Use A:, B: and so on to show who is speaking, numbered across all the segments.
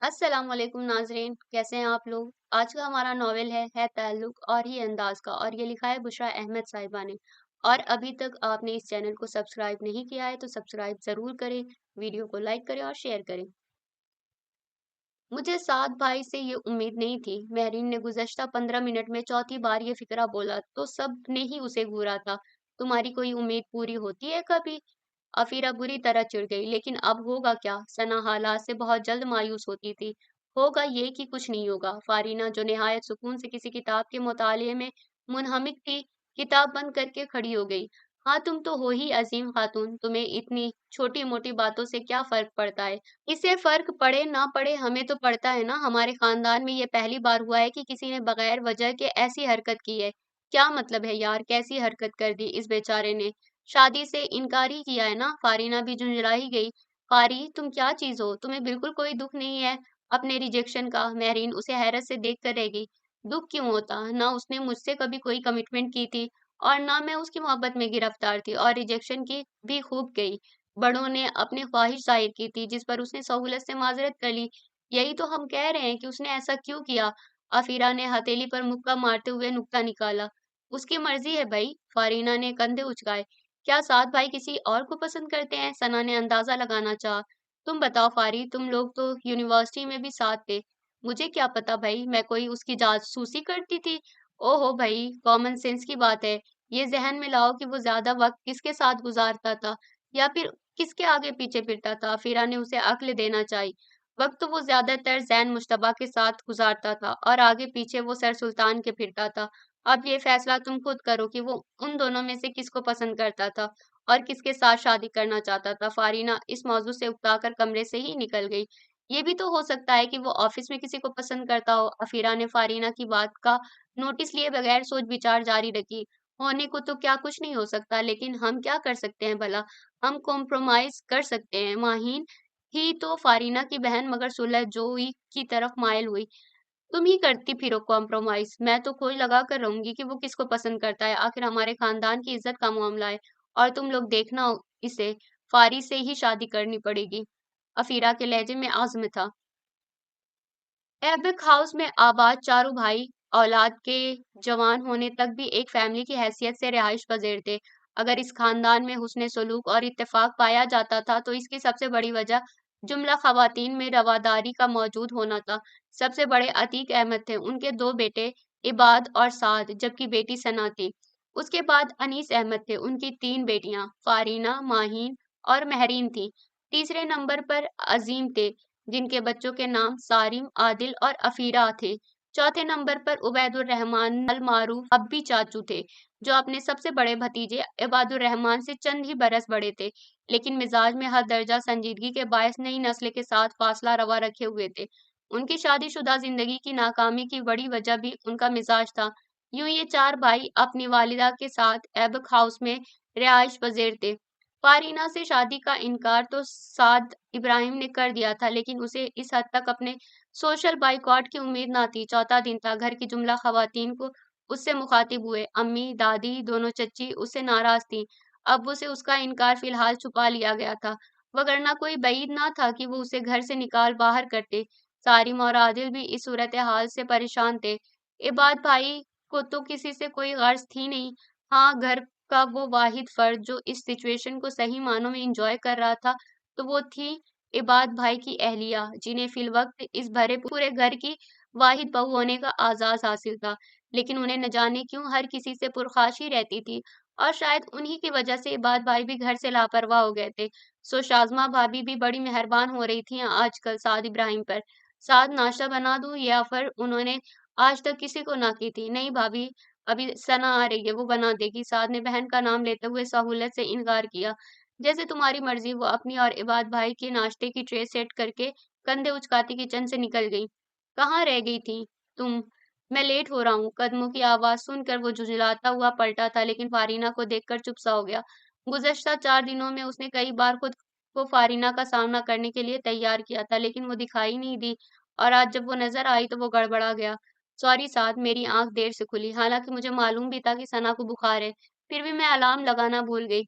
A: अस्सलाम वालेकुम नाजरीन, कैसे हैं आप लोग। आज का हमारा नॉवेल है ताल्लुक और ही अंदाज का, और ये लिखा है बुशरा अहमद साहिबा ने। और अभी तक आपने इस चैनल को सब्सक्राइब नहीं किया है तो सब्सक्राइब जरूर करें, वीडियो को लाइक करें और शेयर करें। मुझे सात भाई से ये उम्मीद नहीं थी। महरीन ने गुज़श्ता 15 मिनट में चौथी बार ये फिक्रा बोला तो सब ने ही उसे घूरा था। तुम्हारी कोई उम्मीद पूरी होती है कभी? अफीरा बुरी तरह चिढ़ गई। लेकिन अब होगा क्या? सना हालात से बहुत जल्द मायूस होती थी। होगा ये कि कुछ नहीं होगा। फारीना, जो निहायत सुकून से किसी किताब के मुताले में मुनहमिक थी, किताब बंद करके खड़ी हो गई। हाँ, तुम तो हो ही अजीम खातून, तुम्हें इतनी छोटी मोटी बातों से क्या फर्क पड़ता है? इससे फर्क पड़े ना पड़े, हमें तो पड़ता है ना। हमारे खानदान में ये पहली बार हुआ है कि किसी ने बगैर वजह के ऐसी हरकत की है। क्या मतलब है यार, कैसी हरकत कर दी इस बेचारे ने? शादी से इनकार ही किया है ना। फारीना भी झुंझला ही गई। फारी, तुम क्या चीज हो? तुम्हें बिल्कुल कोई दुख नहीं है अपने रिजेक्शन का? महरीन उसे हैरत से देख कर रह गई। दुख क्यों होता? ना उसने मुझसे कभी कोई कमिटमेंट की थी और ना मैं उसकी मोहब्बत में गिरफ्तार थी, और रिजेक्शन की भी खूब गई। बड़ों ने अपनी ख्वाहिश जाहिर की थी जिस पर उसने सहूलत से माजरत कर ली। यही तो हम कह रहे हैं कि उसने ऐसा क्यों किया। अफीरा ने हथेली पर मुक्का मारते हुए नुक्ता निकाला। उसकी मर्जी है भाई। फारीना ने कंधे उचकाए। क्या सात भाई किसी और को पसंद करते हैं? सना ने अंदाजा लगाना चाहा। तुम बताओ फारी, तुम लोग तो यूनिवर्सिटी में भी साथ थे। मुझे क्या पता भाई, मैं कोई उसकी जासूसी करती थी? ओहो भाई, कॉमन सेंस की बात है। ये जहन में लाओ कि वो ज्यादा वक्त किसके साथ गुजारता था, या फिर किसके आगे पीछे फिरता था। फिरा ने उसे अक्ल देना चाहिए। वक्त तो वो ज्यादातर जैन मुश्तबा के साथ गुजारता था और आगे पीछे वो सर सुल्तान के फिरता था। अब ये फैसला तुम खुद करो कि वो उन दोनों में से किसको पसंद करता था और किसके साथ शादी करना चाहता था। फारीना इस मौजू से उकताकर कमरे से ही निकल गई। ये भी तो हो सकता है कि वो ऑफिस में किसी को पसंद करता हो। अफीरा ने फारीना की बात का नोटिस लिए बगैर सोच विचार जारी रखी। होने को तो क्या कुछ नहीं हो सकता, लेकिन हम क्या कर सकते हैं भला? हम कॉम्प्रोमाइज कर सकते हैं। माहीन ही तो फारीना की बहन, मगर सुलह जोई की तरफ माइल हुई। तुम ही करती फिरो कॉम्प्रोमाइज। मैं तो खोज लगा कर रहूंगी कि वो किसको पसंद करता है। आखिर हमारे खानदान की इज्जत का मामला है। और तुम लोग देखना, इसे फारी से ही शादी करनी पड़ेगी। अफीरा के लहजे में आज़म था। एबिक हाउस में आबाद चारों भाई औलाद के जवान होने तक भी एक फैमिली की हैसियत से रिहाइश पजीर थे। अगर इस खानदान में हुस्न सलूक और इत्तेफाक पाया जाता था तो इसकी सबसे बड़ी वजह जुमला खवातीन में रवादारी का मौजूद होना था। सबसे बड़े अतीक अहमद थे, उनके दो बेटे इबाद और साद, जबकि बेटी सना थी। उसके बाद अनीस अहमद थे, उनकी तीन बेटियां फारीना, माहीन और महरीन थी। तीसरे नंबर पर अजीम थे, जिनके बच्चों के नाम सारिम, आदिल और अफीरा थे। चौथे नंबर पर उबैदुर रहमान अल मारूफ अब्बी चाचू थे, जो अपने सबसे बड़े भतीजे इबादुर रहमान से चंद ही बरस बड़े थे, लेकिन मिजाज में हर दर्जा संजीदगी के बायस नई नस्ल के साथ फासला रवा रखे हुए थे। उनकी शादीशुदा जिंदगी की नाकामी की बड़ी वजह भी उनका मिजाज था। यूं ये चार भाई अपनी वालिदा के साथ एबक हाउस में रिहाइश पजीर थे। फारीना से शादी का इनकार तो साद इब्राहिम ने कर दिया था, लेकिन उसे इस हद तक अपने सोशल बाइकॉट की उम्मीद ना थी। चौथा दिन था, घर की जुमला खवातीन को उससे मुखातिब हुए। अम्मी, दादी, दोनों चच्ची उससे नाराज थीं। अब्बू से उसका इनकार फिलहाल छुपा लिया गया था, वगरना कोई बईद ना था कि वो उसे घर से निकाल बाहर करते। सारिम और आदिल भी इस सूरत हाल से परेशान थे। इबाद भाई को तो किसी से कोई गर्ज थी नहीं। हाँ, घर का वो वाहिद फर्द जो इस सिचुएशन को सही मानों में एंजॉय कर रहा था, तो वो थी इबाद भाई की अहलिया, जिन्हें फिलवक्त इस भरे पूरे घर की वाहिद बहू होने का आजाज हासिल था। लेकिन उन्हें न जाने क्यों हर किसी से पुरखाशी रहती थी, और शायद उन्हीं की वजह से इबाद भाई भी घर से लापरवाह हो गए थे। सो शाजमा भाभी भी बड़ी मेहरबान हो रही थी आजकल साद इब्राहिम पर। साद, नाश्ता बना दूं? ये ऑफर उन्होंने आज तक किसी को ना की थी। नहीं भाभी, अभी सना आ रही है, वो बना देगी। साद ने बहन का नाम लेते हुए सहूलत से इनकार किया। जैसे तुम्हारी मर्जी। वो अपनी और इबाद भाई के नाश्ते की ट्रे सेट करके कंधे उचकाती किचन से निकल गई। कहाँ रह गई थी तुम? मैं लेट हो रहा हूँ। कदमों की आवाज सुनकर वो झुंझलाता हुआ पलटा था, लेकिन फारीना को देखकर चुप सा हो गया। गुज़श्ता 4 दिनों में उसने कई बार खुद को फारीना का सामना करने के लिए तैयार किया था, लेकिन वो दिखाई नहीं दी, और आज जब वो नजर आई तो वो गड़बड़ा गया। सॉरी साद, मेरी आंख देर से खुली। हालांकि मुझे मालूम भी था कि सना को बुखार है, फिर भी मैं अलार्म लगाना भूल गई।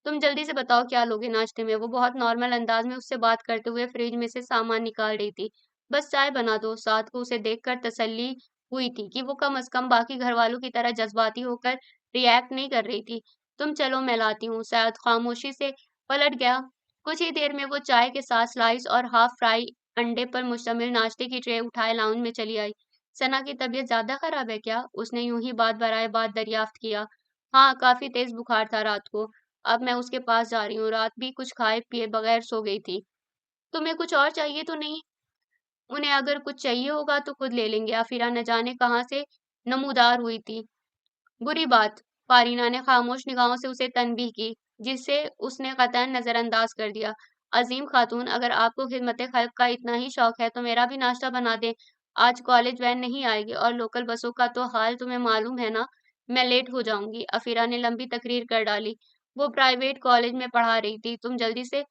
A: तुम जल्दी से बताओ क्या लोगे नाश्ते में? वो बहुत नॉर्मल अंदाज में उससे बात करते हुए फ्रिज में से सामान निकाल रही थी। बस चाय बना दो। साद को उसे देखकर तसल्ली हुई थी कि वो कम से कम बाकी घर वालों की तरह जज्बाती होकर रिएक्ट नहीं कर रही थी। तुम चलो, मैं लाती हूँ। साद खामोशी से पलट गया। कुछ ही देर में वो चाय के साथ स्लाइस और हाफ फ्राई अंडे पर मुश्तमिल नाश्ते की ट्रे उठाए लाउंज में चली आई। सना की तबीयत ज्यादा खराब है क्या? उसने यूं ही बात बराए बात दरियाफ्त किया। हाँ, काफी तेज बुखार था रात को। अब मैं उसके पास जा रही हूँ। रात भी कुछ खाए पिए बगैर सो गई थी। तुम्हें कुछ और चाहिए तो नहीं? उन्हें अगर कुछ चाहिए होगा तो खुद ले लेंगे। आफिरा न जाने कहाँ से नमूदार हुई थी। बुरी बात। फारीना ने खामोश निगाहों से उसे तनबीह की, जिसे उसने कतई नजरअंदाज कर दिया। अजीम खातून, अगर आपको खिदमत खल्क का इतना ही शौक है तो मेरा भी नाश्ता बना दें। आज कॉलेज वैन नहीं आएगी और लोकल बसों का तो हाल तुम्हें मालूम है ना। मैं लेट हो जाऊंगी। अफीरा ने लंबी तकरीर कर डाली। वो प्राइवेट कॉलेज में पढ़ा रही थी। तुम जल्दी से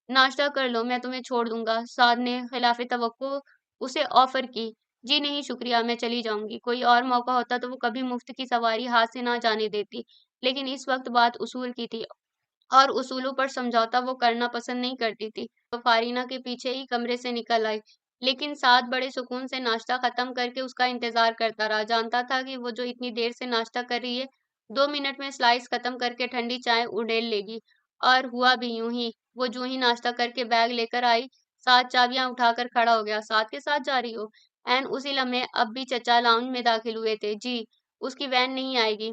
A: नाश्ता कर लो, मैं तुम्हें छोड़ दूंगा। साद ने खिलाफ तवक्को उसे ऑफर की। जी नहीं शुक्रिया, मैं चली जाऊंगी। कोई और मौका होता तो वो कभी मुफ्त की सवारी हाथ से ना जाने देती, लेकिन इस वक्त बात उसूल की थी और उसूलों पर समझौता वो करना पसंद नहीं करती थी। तो फारीना के पीछे ही कमरे से निकल आई, लेकिन साद बड़े सुकून से नाश्ता खत्म करके उसका इंतजार करता रहा। जानता था कि वो जो इतनी देर से नाश्ता कर रही है, 2 मिनट में स्लाइस खत्म करके ठंडी चाय उड़ेल लेगी। और हुआ भी यूं ही। वो जो ही नाश्ता करके बैग लेकर आई, साद चाबियां उठाकर खड़ा हो गया। साद के साथ जा रही हो? एन उसी लम्हे अब भी चचा लाउंज में दाखिल हुए थे। जी, उसकी वैन नहीं आएगी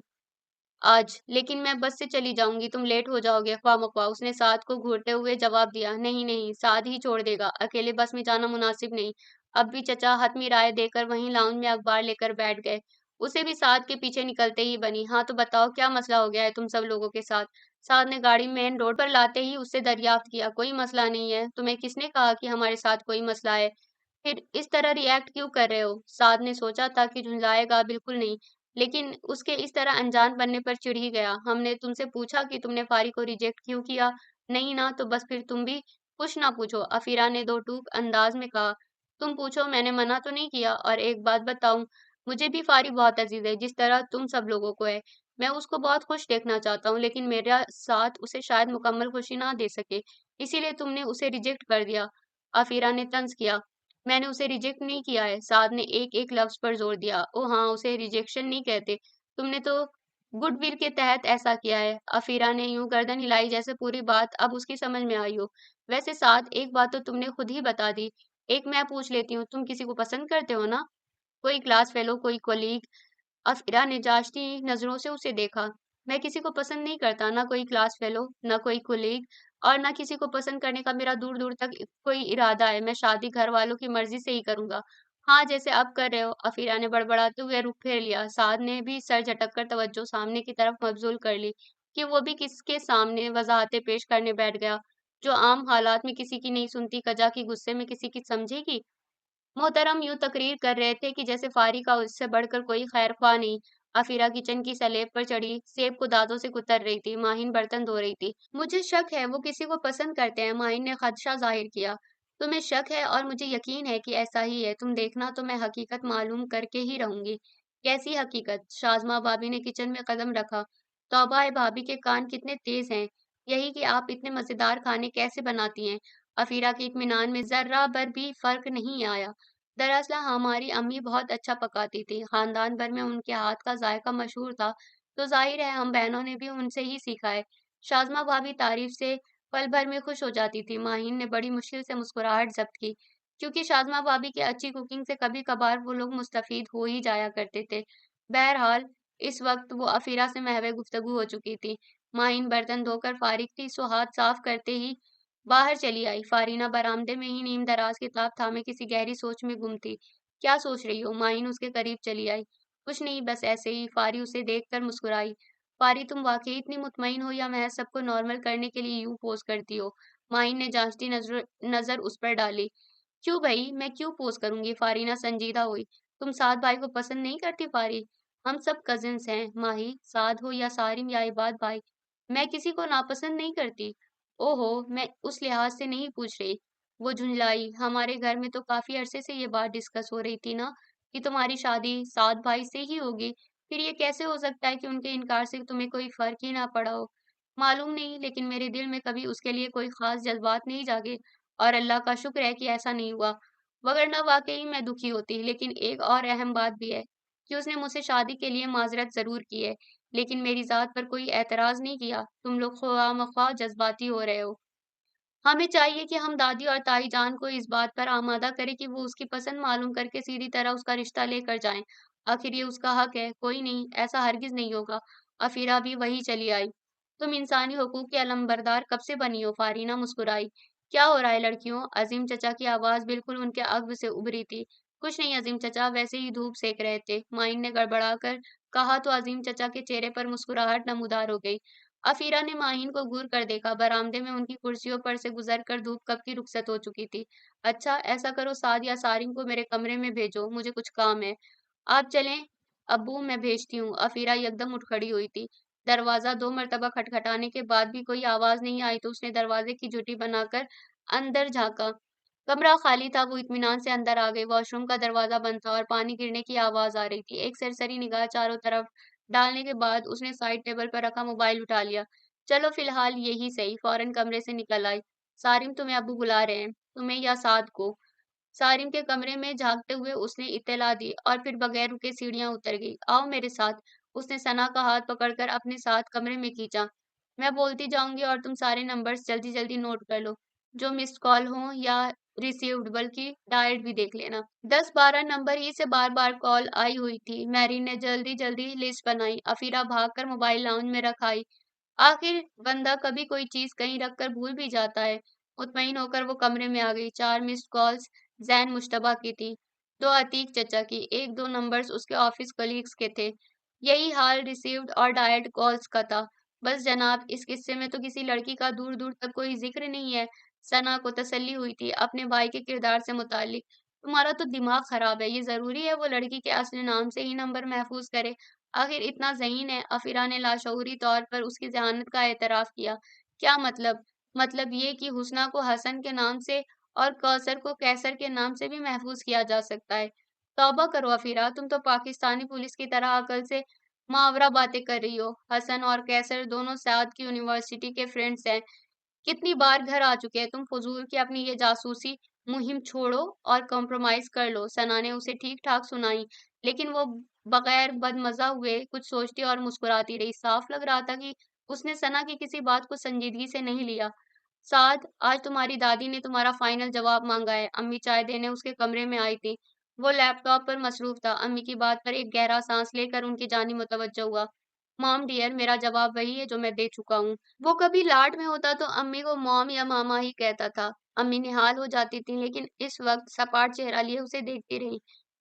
A: आज, लेकिन मैं बस से चली जाऊंगी। तुम लेट हो जाओगे ख्वामख्वाह। उसने साद को घूरते हुए जवाब दिया। नहीं नहीं, साद ही छोड़ देगा। अकेले बस में जाना मुनासिब नहीं। अब भी चचा हतमी राय देकर वहीं लाउंज में अखबार लेकर बैठ गए। उसे भी साद के पीछे निकलते ही बनी। हाँ तो बताओ, क्या मसला हो गया है तुम सब लोगों के साथ? साद ने गाड़ी मेन रोड पर लाते ही उससे दरियाफ्त किया। कोई मसला नहीं है। तुम्हें किसने कहा कि हमारे साथ कोई मसला है? फिर इस तरह रिएक्ट क्यों कर रहे हो? साद ने सोचा था कि झुंझलाएगा, बिल्कुल नहीं, लेकिन उसके इस तरह अनजान बनने पर चिढ़ ही गया। हमने तुमसे पूछा कि तुमने फारी को रिजेक्ट क्यों किया? नहीं ना, तो बस फिर तुम भी कुछ ना पूछो। अफीरा ने दो टूक अंदाज में कहा। तुम पूछो, मैंने मना तो नहीं किया। और एक बात बताऊं, मुझे भी फारी बहुत अजीज है, जिस तरह तुम सब लोगों को है। मैं उसको बहुत खुश देखना चाहता हूँ, लेकिन मेरा साथ उसे शायद मुकम्मल खुशी ना दे सके, इसीलिए तुमने उसे रिजेक्ट कर दिया। अफीरा ने तंज किया। मैंने उसे रिजेक्ट नहीं किया है। साद ने एक एक लफ्ज पर जोर दिया। ओ हाँ, उसे रिजेक्शन नहीं कहते। तुमने तो गुडविल के तहत ऐसा किया है। अफीरा ने यूं गर्दन हिलाई जैसे पूरी बात अब उसकी समझ में आई हो। वैसे साद, एक बात तो तुमने खुद ही बता दी। एक मैं पूछ लेती हूँ, तुम किसी को पसंद करते हो ना? कोई क्लास फेलो, कोई कोलीग? अफीरा ने जांचती नजरों से उसे देखा। मैं किसी को पसंद नहीं करता, ना कोई क्लास फेलो, ना कोई कुलीग, और ना किसी को पसंद करने का मेरा दूर दूर तक कोई इरादा है। मैं शादी घर वालों की मर्जी से ही करूंगा। हाँ, जैसे अब कर रहे हो। अफीरा ने बड़बड़ाते हुए रुख फेर लिया। साद ने भी सर झटक कर तवज्जो सामने की तरफ मबजूल कर ली कि वो भी किसके सामने वजाहतें पेश करने बैठ गया, जो आम हालात में किसी की नहीं सुनती, कजा की गुस्से में किसी की समझेगी। मोहतरम यूं तकरीर कर रहे थे कि जैसे फारी का उससे बढ़कर कोई खैर ख्वाह नहीं। अफीरा किचन की सलेब पर चढ़ी सेब को दांतों से कुतर रही थी। माहिन बर्तन धो रही थी। मुझे शक है वो किसी को पसंद करते हैं। माहिन ने खदशा जाहिर किया। तुम्हें शक है और मुझे यकीन है कि ऐसा ही है। तुम देखना, तो मैं हकीकत मालूम करके ही रहूंगी। कैसी हकीकत? शाजमा भाभी ने किचन में कदम रखा। तौबा है, भाभी के कान कितने तेज हैं। यही कि आप इतने मजेदार खाने कैसे बनाती हैं। अफीरा के इत्मीनान में जर्रा भर भी फर्क नहीं आया। दरअसल हमारी अम्मी बहुत अच्छा पकाती थी। खानदान भर में उनके हाथ का जायका मशहूर था, तो जाहिर है हम बहनों ने भी उनसे ही सीखा है। शाज़मा भाभी तारीफ से पल भर में खुश हो जाती थी। माहीन ने बड़ी मुश्किल से मुस्कुराहट जब्त की, क्योंकि शाज़मा भाभी की अच्छी कुकिंग से कभी कभार वो लोग मुस्तफीद हो ही जाया करते थे। बहरहाल, इस वक्त वो अफीरा से महवे गुफ्तगू हो चुकी थी। माहीन बर्तन धोकर फारिग थी, सो हाथ साफ करते ही बाहर चली आई। फारीना बरामदे में ही नीम दराज किताब थामे किसी गहरी सोच में गुम थी। क्या सोच रही हो? माइन उसके करीब चली आई। कुछ नहीं, बस ऐसे ही। फारी उसे देखकर मुस्कुराई। फारी, तुम वाकई इतनी मुतमईन हो या महज सबको नॉर्मल करने के लिए यूं पोज करती हो? माइन ने जांचती नजर नजर उस पर डाली। क्यों भाई, मैं क्यों पोज करूंगी? फारीना संजीदा हुई। तुम साद भाई को पसंद नहीं करती फारी? हम सब कजिन्स हैं माही, साद हो या सारिम या इबाद भाई, मैं किसी को नापसंद नहीं करती। ओहो, मैं उस लिहाज से नहीं पूछ रही। वो झुंझलाई। हमारे घर में तो काफी अरसे से ये बात डिस्कस हो रही थी ना, कि तुम्हारी शादी साद भाई से ही होगी। फिर ये कैसे हो सकता है कि उनके इनकार से तुम्हें कोई फर्क ही ना पड़ा हो? मालूम नहीं, लेकिन मेरे दिल में कभी उसके लिए कोई खास जज्बात नहीं जागे, और अल्लाह का शुक्र है कि ऐसा नहीं हुआ। वगरना वाकई मैं दुखी होती। लेकिन एक और अहम बात भी है कि उसने मुझसे शादी के लिए माजरत जरूर की है, लेकिन मेरी जात पर कोई एतराज नहीं किया। तुम लोग ख्वाह जज्बाती हो रहे हो। हमें चाहिए कि हम दादी और ताई जान को इस बात पर आमादा करें कि वो उसकी पसंद मालूम करके सीधी तरह उसका रिश्ता लेकर जाएं। आखिर ये उसका हक है। कोई नहीं, ऐसा हरगिज नहीं होगा। अफीरा भी वही चली आई। तुम इंसानी हुकूक के अलमबरदार कब से बनी हो? फारीना मुस्कुराई। क्या हो रहा है लड़कियों? अजीम चचा की आवाज बिल्कुल उनके अग्व से उभरी थी। कुछ नहीं अजीम चचा, वैसे ही धूप सेक रहे थे, माइन ने गड़बड़ाकर कहा तो अजीम चचा के चेहरे पर मुस्कुराहट नमूदार हो गई। अफीरा ने माहिन को घूर कर देखा। बरामदे में उनकी कुर्सियों पर से गुजरकर धूप कब की रुखसत हो चुकी थी। अच्छा, ऐसा करो, साद या सारिम को मेरे कमरे में भेजो, मुझे कुछ काम है। आप चलें अब्बू, मैं भेजती हूँ। अफीरा एकदम उठ खड़ी हुई थी। दरवाजा 2 मरतबा खटखटाने के बाद भी कोई आवाज नहीं आई तो उसने दरवाजे की जुटी बनाकर अंदर झांका। कमरा खाली था। वो इत्मीनान से अंदर आ गई। वॉशरूम का दरवाजा बंद था और पानी गिरने की आवाज आ रही थी। एक सरसरी निगाह चारों तरफ डालने के बाद उसने साइड टेबल पर रखा मोबाइल उठा लिया। चलो फिलहाल यही सही। फौरन कमरे से निकल आई। सारिम, तुम्हें अब्बू बुला रहे हैं। तुम्हें या साद को? सारिम के कमरे में झांकते हुए उसने इत्तला दी और फिर बगैर रुके सीढ़ियां उतर गई। आओ मेरे साथ। उसने सना का हाथ पकड़कर अपने साथ कमरे में खींचा। मैं बोलती जाऊंगी और तुम सारे नंबर्स जल्दी जल्दी नोट कर लो, जो मिस्ड कॉल हो या रिसीव्ड, बल्कि डायल्ड भी देख लेना। 10-12 नंबर ही से बार बार कॉल आई हुई थी। मैरी ने जल्दी जल्दी लिस्ट बनाई। अफीरा भागकर मोबाइल लाउंज में रखाई। आखिर बंदा कभी कोई चीज कहीं रखकर भूल भी जाता है। मुतमईन होकर वो कमरे में आ गई। 4 मिस्ड कॉल्स जैन मुश्तबा की थी, 2 अतीक चचा की, 1-2 नंबर्स उसके ऑफिस कलीग्स के थे। यही हाल रिसीव्ड और डायल्ड कॉल्स का था। बस जनाब, इस किस्से में तो किसी लड़की का दूर दूर तक कोई जिक्र नहीं है। सना को तसल्ली हुई थी अपने भाई के किरदार से मुतालिक। तुम्हारा तो दिमाग खराब है। ये जरूरी है वो लड़की के असली नाम से ही नंबर महफूज करे? आखिर इतना ज़हीन है? अफीरा ने लाशऊरी तौर पर उसकी ज़हानत का एतराफ़ किया। क्या मतलब? मतलब ये कि हुस्ना को हसन के नाम से और कौसर को कैसर के नाम से भी महफूज किया जा सकता है। तौबा करो अफीरा, तुम तो पाकिस्तानी पुलिस की तरह अकल से मुहावरा बातें कर रही हो। हसन और कैसर दोनों साद की यूनिवर्सिटी के फ्रेंड्स हैं। कितनी बार घर आ चुके हैं। तुम फजूल की अपनी ये जासूसी मुहिम छोड़ो और कॉम्प्रोमाइज कर लो। सना ने उसे ठीक ठाक सुनाई, लेकिन वो बगैर बदमजा हुए कुछ सोचती और मुस्कुराती रही। साफ लग रहा था कि उसने सना की किसी बात को संजीदगी से नहीं लिया। साद, आज तुम्हारी दादी ने तुम्हारा फाइनल जवाब मांगा है। अम्मी चाय देने उसके कमरे में आई थी। वो लैपटॉप पर मसरूफ था। अम्मी की बात पर एक गहरा सांस लेकर उनकी जानी मुतवज्जो हुआ। मॉम डियर, मेरा जवाब वही है जो मैं दे चुका हूँ। वो कभी लाड में होता तो अम्मी को मॉम या मामा ही कहता था। अम्मी निहाल हो जाती थी, लेकिन इस वक्त सपाट चेहरा लिए उसे देखती रही।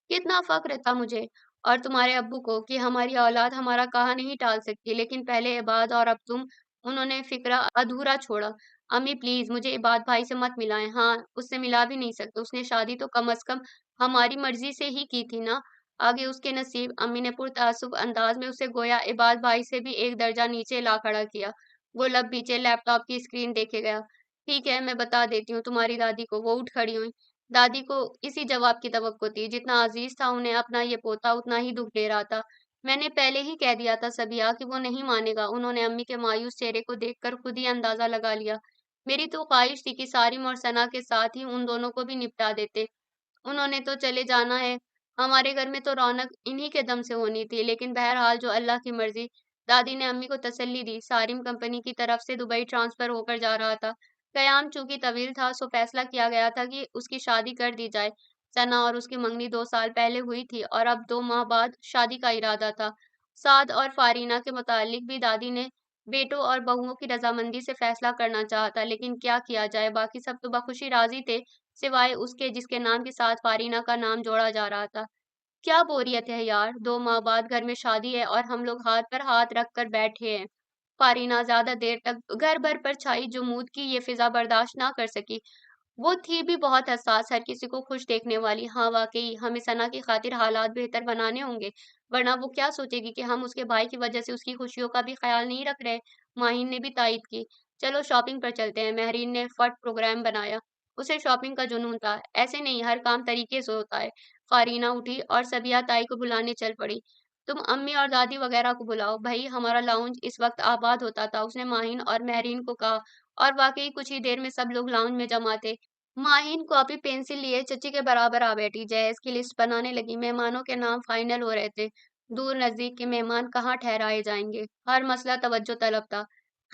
A: कितना फक्र था मुझे और तुम्हारे अब्बू को कि हमारी औलाद हमारा कहा नहीं टाल सकती, लेकिन पहले इबाद और अब तुम। उन्होंने फिक्रा अधूरा छोड़ा। अम्मी प्लीज, मुझे इबाद भाई से मत मिलाएं। हाँ, उससे मिला भी नहीं सकते। उसने शादी तो कम अज कम हमारी मर्जी से ही की थी ना। आगे उसके नसीब। अम्मी ने पुरतासुब अंदाज में उसे गोया इबाद भाई से भी एक दर्जा नीचे ला खड़ा किया। वो लब पीछे लैपटॉप की स्क्रीन देखे गया। ठीक है, मैं बता देती हूँ तुम्हारी दादी को। वो उठ खड़ी हुई। दादी को इसी जवाब की तवक्को थी। जितना अजीज था उन्हें अपना ये पोता, उतना ही दुख दे रहा था। मैंने पहले ही कह दिया था सबिया कि वो नहीं मानेगा। उन्होंने अम्मी के मायूस चेहरे को देखकर खुद ही अंदाजा लगा लिया। मेरी तो ख्वाहिश थी कि सारिम और सना के साथ ही उन दोनों को भी निपटा देते। उन्होंने तो चले जाना है। हमारे घर में तो रौनक इन्हीं के दम से होनी थी, लेकिन बहरहाल जो अल्लाह की मर्जी। दादी ने अम्मी को तसल्ली दी। सारिम कंपनी की तरफ से दुबई ट्रांसफर होकर जा रहा था। कयाम चूंकि तवील था, सो फैसला किया गया था कि उसकी शादी कर दी जाए। सना और उसकी मंगनी 2 साल पहले हुई थी और अब 2 माह बाद शादी का इरादा था। साद और फारीना के मुतालिक भी दादी ने बेटों और बहुओं की रजामंदी से फैसला करना चाहा था, लेकिन क्या किया जाए, बाकी सब तो बखुशी राजी थे, सिवाय उसके जिसके नाम के साथ फारीना का नाम जोड़ा जा रहा था। क्या बोरियत है यार, 2 माह बाद घर में शादी है और हम लोग हाथ पर हाथ रख कर बैठे हैं। फारीना ज्यादा देर तक घर भर पर छाई जुमूद की ये फिजा बर्दाश्त ना कर सकी। वो थी भी बहुत हसास, हर किसी को खुश देखने वाली। हाँ वाकई, हमें सना की खातिर हालात बेहतर बनाने होंगे, वरना वो क्या सोचेगी कि हम उसके भाई की वजह से उसकी खुशियों का भी ख्याल नहीं रख रहे। माहिन ने भी तायद की। चलो शॉपिंग पर चलते हैं। महरीन ने फट प्रोग्राम बनाया। उसे शॉपिंग का जुनून था। ऐसे नहीं, हर काम तरीके से होता है। फारीना उठी और सबिया ताई को बुलाने चल पड़ी। तुम अम्मी और दादी वगैरह को बुलाओ भाई, हमारा लाउंज इस वक्त आबाद होता था, उसने माहिन और महरीन को कहा। और वाकई कुछ ही देर में सब लोग लाउंज में जमा थे। माहिन कॉपी पेंसिल लिए चची के बराबर आ बैठी, जहेज की लिस्ट बनाने लगी। मेहमानों के नाम फाइनल हो रहे थे। दूर नजदीक के मेहमान कहाँ ठहराए जाएंगे, हर मसला तवज्जो तलब था।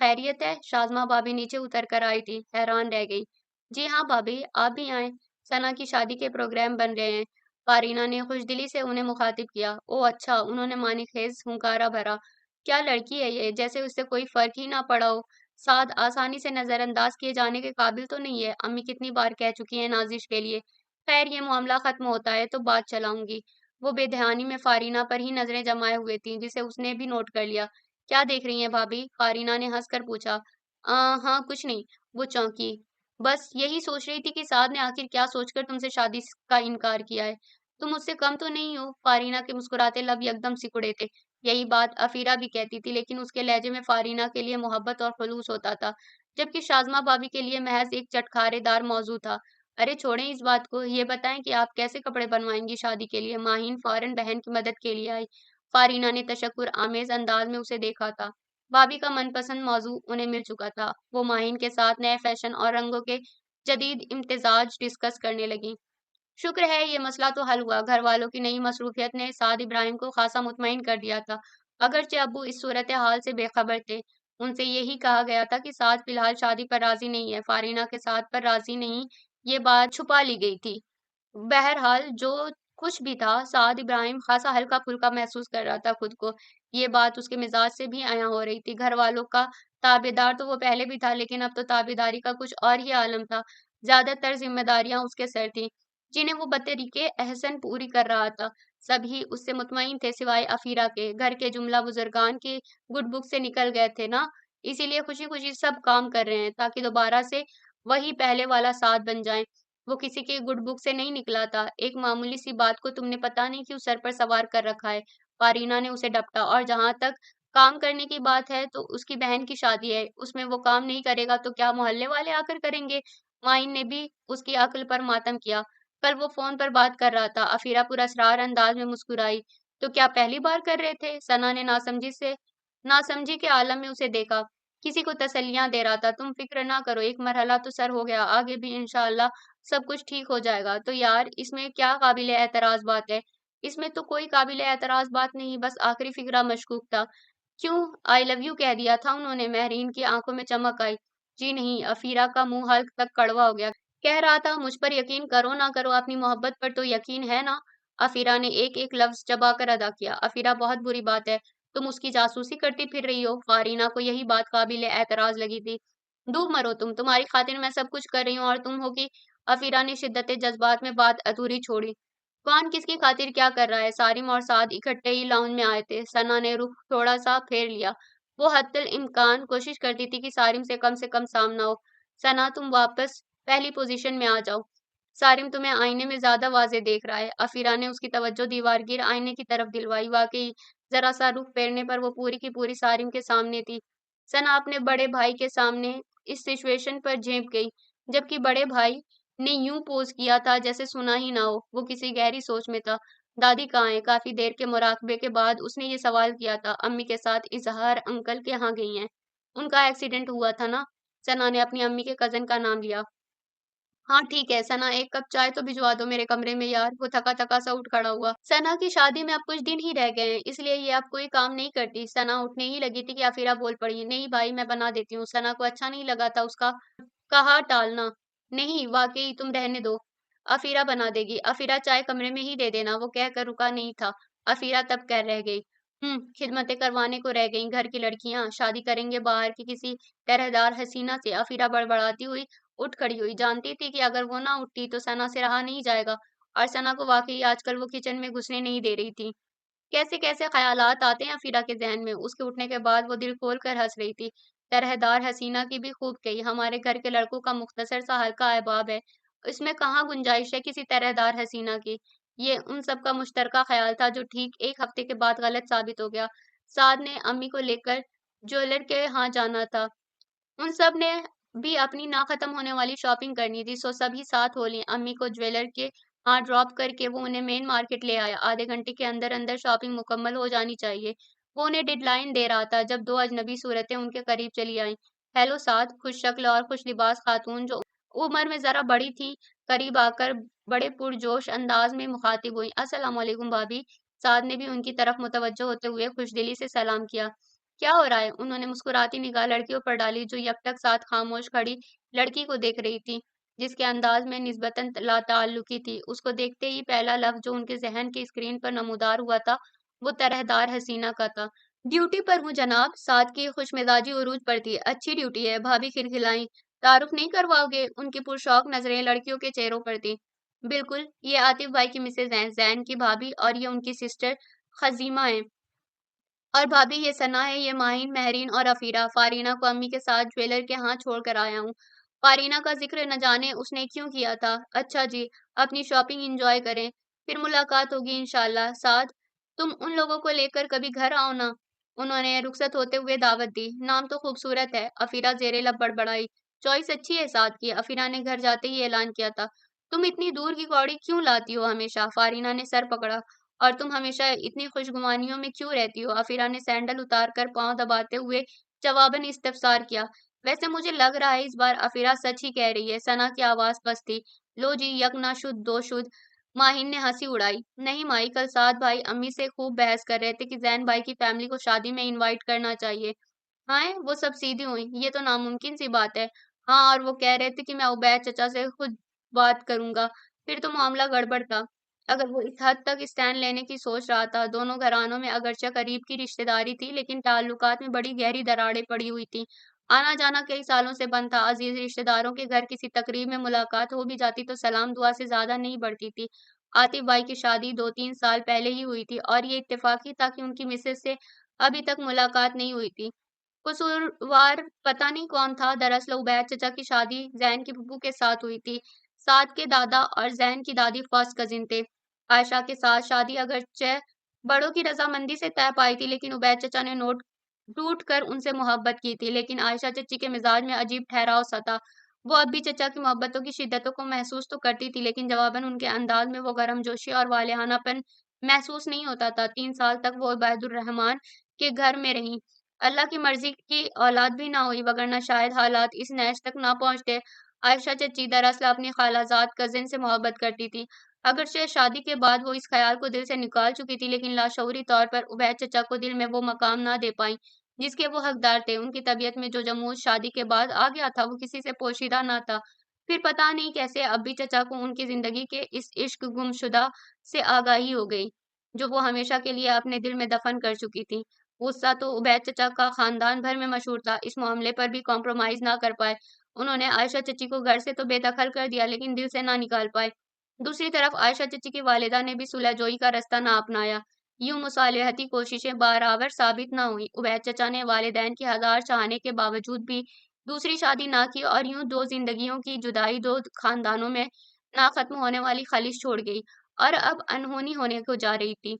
A: खैरियत है? शाज़मा भाभी नीचे उतर कर आई थी, हैरान रह गई। जी हाँ भाभी, आप भी आए। सना की शादी के प्रोग्राम बन रहे हैं। फारीना ने खुशदिली से उन्हें मुखातिब किया। ओ अच्छा, उन्होंने मानीखेज हुंकारा भरा। क्या लड़की है ये, जैसे उससे कोई फर्क ही ना पड़ा हो। साद आसानी से नजरअंदाज किए जाने के काबिल तो नहीं है। अम्मी कितनी बार कह चुकी हैं नाजिश के लिए। खैर, ये मामला खत्म होता है तो बात चलाऊंगी। वो बेध्यानी में फारीना पर ही नजरें जमाए हुए थी, जिसे उसने भी नोट कर लिया। क्या देख रही हैं भाभी? फारीना ने हंसकर पूछा। हाँ कुछ नहीं। वो चौंकी। बस यही सोच रही थी कि साद ने आखिर क्या सोचकर तुमसे शादी का इनकार किया है। तुम मुझसे कम तो नहीं हो। फारीना के मुस्कुराते लब एकदम सिकुड़े थे। यही बात अफीरा भी कहती थी, लेकिन उसके लहजे में फारीना के लिए मोहब्बत और खुलूस होता था, जबकि शाज़मा भाभी के लिए महज एक चटखारेदार मौजू था। अरे छोड़ें इस बात को, ये बताएं कि आप कैसे कपड़े बनवाएंगी शादी के लिए। माहिन फौरन बहन की मदद के लिए आई। फारीना ने तशक्कुर आमेज अंदाज में उसे देखा था। भाभी का मनपसंद मौजू उन्हें मिल चुका था। वो माहिन के साथ नए फैशन और रंगों के जदीद इम्तिजाज डिस्कस करने लगी। शुक्र है ये मसला तो हल हुआ। घर वालों की नई मसरूफियत ने साद इब्राहिम को खासा मुतमईन कर दिया था। अगरचे अब्बू इस सूरत हाल से बेखबर थे। उनसे यही कहा गया था कि साद फिलहाल शादी पर राजी नहीं है, फारीना के साथ पर राजी नहीं। ये बात छुपा ली गई थी। बहरहाल जो कुछ भी था, साद इब्राहिम खासा हल्का फुल्का महसूस कर रहा था खुद को। ये बात उसके मिजाज से भी आया हो रही थी। घर वालों का ताबेदार तो वो पहले भी था, लेकिन अब तो ताबेदारी का कुछ और ही आलम था। ज्यादातर जिम्मेदारियां उसके सर थीं, जिन्हें वो बतरीके एहसन पूरी कर रहा था। सभी उससे मुतमईन थे सिवाय अफीरा के। घर के जुमला बुजुर्गान की गुड बुक से निकल गए थे ना, इसीलिए खुशी खुशी सब काम कर रहे हैं ताकि दोबारा से वही पहले वाला साथ बन जाए। वो किसी के गुड बुक से नहीं निकला था। एक मामूली सी बात को तुमने पता नहीं क्यों सर पर सवार कर रखा है। फारीना ने उसे डपटा। और जहां तक काम करने की बात है तो उसकी बहन की शादी है, उसमें वो काम नहीं करेगा तो क्या मोहल्ले वाले आकर करेंगे। माइन ने भी उसकी अक्ल पर मातम किया। कल वो फोन पर बात कर रहा था। अफीरा पुरस्रार अंदाज में मुस्कुराई। तो क्या पहली बार कर रहे थे? सना ने नासमझी के आलम में उसे देखा। किसी को तसल्लियां दे रहा था। तुम फिक्र ना करो, एक मरहला तो सर हो गया, आगे भी इंशाअल्लाह सब कुछ ठीक हो जाएगा। तो यार इसमें क्या काबिल एतराज बात है? इसमें तो कोई काबिल एतराज बात नहीं, बस आखिरी फिक्रा मशकूक था। क्यों? आई लव यू कह दिया था उन्होंने। महरीन की आंखों में चमक आई। जी नहीं। अफीरा का मुंह हल्क तक कड़वा हो गया। कह रहा था मुझ पर यकीन करो ना करो, अपनी मोहब्बत पर तो यकीन है ना। अफीरा ने एक एक लफ्ज चबाकर अदा किया। अफीरा, बहुत बुरी बात है, तुम उसकी जासूसी करती फिर रही हो। फारीना को यही बात काबिल एतराज लगी थी। डूब मरो तुम, तुम्हारी खातिर मैं सब कुछ कर रही हूँ और तुम हो कि। अफीरा ने शिद्दत जज्बात में बात अधूरी छोड़ी। कौन किसकी खातिर क्या कर रहा है? सारिम और साद इकट्ठे ही लाउंज में आए थे। सना ने रुख थोड़ा सा फेर लिया। वो हत्तल इम्कान कोशिश करती थी कि सारिम से कम सामना हो। सना, तुम वापस पहली पोजीशन में आ जाओ। सारिम तुम्हें आईने में ज्यादा वाजे देख रहा है। अफीरा ने उसकी तवज्जो दीवारगीर आईने की तरफ दिलवाई। वाकई जरा सा रुख फेरने पर वो पूरी की पूरी सारिम के सामने थी। सना अपने बड़े भाई के सामने इस सिचुएशन पर झेप गई, जबकि बड़े भाई ने यूं पोज किया था जैसे सुना ही ना हो। वो किसी गहरी सोच में था। दादी कहाँ है? काफी देर के मुराकबे के बाद उसने ये सवाल किया था। अम्मी के साथ इजहार अंकल के यहाँ गई हैं। उनका एक्सीडेंट हुआ था ना। सना ने अपनी अम्मी के कजन का नाम लिया। हाँ ठीक है। सना, एक कप चाय तो भिजवा दो मेरे कमरे में यार। वो थका थका सा उठ खड़ा हुआ। सना की शादी में अब कुछ दिन ही रह गए हैं, इसलिए ये अब कोई काम नहीं करती। सना उठने ही लगी थी कि अफीरा बोल पड़ी। नहीं भाई, मैं बना देती हूँ। सना को अच्छा नहीं लगा था उसका कहा टालना। नहीं वाकई, तुम रहने दो, अफीरा बना देगी। अफीरा, चाय कमरे में ही दे देना। वो कहकर रुका नहीं था। अफीरा तब कह रह गई। खिदमतें करवाने को रह गई घर की लड़कियां, शादी करेंगे बाहर की किसी टहरेदार हसीना से। अफीरा बड़बड़ाती हुई उठ खड़ी हुई। जानती थी कि अगर वो ना उठती तो सना से रहा नहीं जाएगा, और सना को वाकई आजकल वो किचन में घुसने नहीं दे रही थी। कैसे कैसे ख्यालात आते हैं अफीरा के जहन में। उसके उठने के बाद वो दिल खोल कर हंस रही थी। तरहदार हसीना की भी खूब कही। हमारे घर के लड़कों का मुख्तसर सा हल्का अहबाब है, इसमें कहाँ गुंजाइश है किसी तरहदार हसीना की। ये उन सब का मुश्तरका ख्याल था जो ठीक एक हफ्ते के बाद गलत साबित हो गया। साद ने अम्मी को लेकर ज्वेलर के यहाँ जाना था। उन सब ने भी अपनी ना खत्म होने वाली शॉपिंग करनी थी, सो सभी साथ हो लिए। अम्मी को ज्वेलर के यहाँ ड्रॉप करके वो उन्हें मेन मार्केट ले आया। आधे घंटे के अंदर अंदर शॉपिंग मुकम्मल हो जानी चाहिए। वो उन्हें डेडलाइन दे रहा था जब दो अजनबी सूरतें उनके करीब चली आईं। हेलो साद, खुश शक्ल और खुश लिबास खातून जो उम्र में ज़रा बड़ी थी, करीब आकर बड़े पुरजोश अंदाज में मुखातिब हुई। अस्सलाम वालेकुम भाभी। साद ने भी उनकी तरफ मुतवज्जो होते हुए खुशदिली से सलाम किया। क्या हो रहा है? उन्होंने मुस्कुराती निगाह लड़कियों पर डाली जो यकटक साथ खामोश खड़ी लड़की को देख रही थी, जिसके अंदाज में निस्बतन लाताल्लुकी थी। उसको देखते ही पहला लफ्ज़ जो उनके ज़हन की स्क्रीन पर नमूदार हुआ था, वो तरहदार हसीना का था। ड्यूटी पर हूँ जनाब। साद की खुशमिजाजी उरूज पर थी। अच्छी ड्यूटी है, भाभी खिलखिलाईं। तारुफ नहीं करवाओगे? उनकी पुरशौक नजरें लड़कियों के चेहरों पर थी। बिल्कुल, ये आतिफ भाई की मिसेज हैं, जैन की भाभी, और ये उनकी सिस्टर खजीमा है। और भाभी ये सना है, ये माहिन, महरीन और अफीरा। फारीना को अम्मी के साथ ज्वेलर के यहाँ छोड़ कर आया हूँ। फारीना का जिक्र न जाने उसने क्यों किया था। अच्छा जी, अपनी शॉपिंग एंजॉय करें, फिर मुलाकात होगी इंशाल्लाह। साथ तुम उन लोगों को लेकर कभी घर आओ ना। उन्होंने रुखसत होते हुए दावत दी। नाम तो खूबसूरत है, अफीरा जेरे लब बड़बड़ाई। चॉइस अच्छी है साथ की, अफीरा ने घर जाते ही ऐलान किया था। तुम इतनी दूर की कौड़ी क्यों लाती हो हमेशा? फारीना ने सर पकड़ा। और तुम हमेशा इतनी खुशगुमानियों में क्यों रहती हो? अफीरा ने सैंडल उतार कर पाँव दबाते हुए जवाबन इस्तफसार किया। वैसे मुझे लग रहा है इस बार अफीरा सच ही कह रही है। सना की आवाज पस्त थी। लो जी, यक ना शुद्ध दो शुद्ध। माहिन ने हंसी उड़ाई। नहीं माई, कल साद भाई अम्मी से खूब बहस कर रहे थे कि जैन भाई की फैमिली को शादी में इनवाइट करना चाहिए। हाँ, वो सब सीधी हुई। ये तो नामुमकिन सी बात है। हाँ, और वो कह रहे थे कि मैं उबैद चचा से खुद बात करूंगा। फिर तो मामला गड़बड़ था। अगर वो इस हद तक स्टैंड लेने की सोच रहा था। दोनों घरानों में अगरचे करीब की रिश्तेदारी थी, लेकिन ताल्लुकात में बड़ी गहरी दरारें पड़ी हुई थी। आना जाना कई सालों से बंद था। अजीज रिश्तेदारों के घर किसी तकरीब में मुलाकात हो भी जाती तो सलाम दुआ से ज्यादा नहीं बढ़ती थी। आतिफ भाई की शादी 2-3 साल पहले ही हुई थी और ये इत्तेफाकी था कि उनकी मिसेज से अभी तक मुलाकात नहीं हुई थी। कसूरवार पता नहीं कौन था। दरअसल उबैद चचा की शादी जैन की फूफू के साथ हुई थी। साद के दादा और जैन की दादी फर्स्ट कजिन थे। आयशा के साथ शादी अगरचे बड़ों की रजामंदी से तय पाई थी, लेकिन उबैद चचा ने नोट टूट कर उनसे मोहब्बत की थी। लेकिन आयशा चची के मिजाज में अजीब ठहराव सा था। वो अब भी चचा की मोहब्बतों की शिद्दतों को महसूस तो करती थी, लेकिन जवाबन उनके अंदाज में वो गर्मजोशी और वालेहानापन महसूस नहीं होता था। 3 साल तक वो उबैदुर रहमान के घर में रही। अल्लाह की मर्जी की औलाद भी ना हुई, वगरना शायद हालात इस नहज तक ना पहुंचते। आयशा चची दरअसल अपनी खालाजाद कजिन से मोहब्बत करती थी। अगरचे शादी के बाद वो इस ख्याल को दिल से निकाल चुकी थी, लेकिन लाशऊरी तौर पर उबैद चचा को दिल में वो मकाम ना दे पाई जिसके वो हकदार थे। उनकी तबीयत में जो जमूज शादी के बाद आ गया था, वो किसी से पोशीदा ना था। फिर पता नहीं कैसे अब भी चचा को उनकी जिंदगी के इस इश्क गुमशुदा से आगाही हो गई, जो वो हमेशा के लिए अपने दिल में दफन कर चुकी थी। गुस्सा तो उबैद चचा का खानदान भर में मशहूर था। इस मामले पर भी कॉम्प्रोमाइज ना कर पाए। उन्होंने आयशा चची को घर से तो बेदखल कर दिया, लेकिन दिल से ना निकाल पाए। दूसरी तरफ आयशा चची की वालिदा ने भी सुलहजोई का रास्ता ना अपनाया। यूं मुसालिहती कोशिशें बराबर साबित ना हुई। उबैद चचा ने वालिदैन की हजार चाहने के बावजूद भी दूसरी शादी ना की और यूं दो जिंदगियों की जुदाई दो खानदानों में ना खत्म होने वाली खलिश छोड़ गई और अब अनहोनी होने को जा रही थी।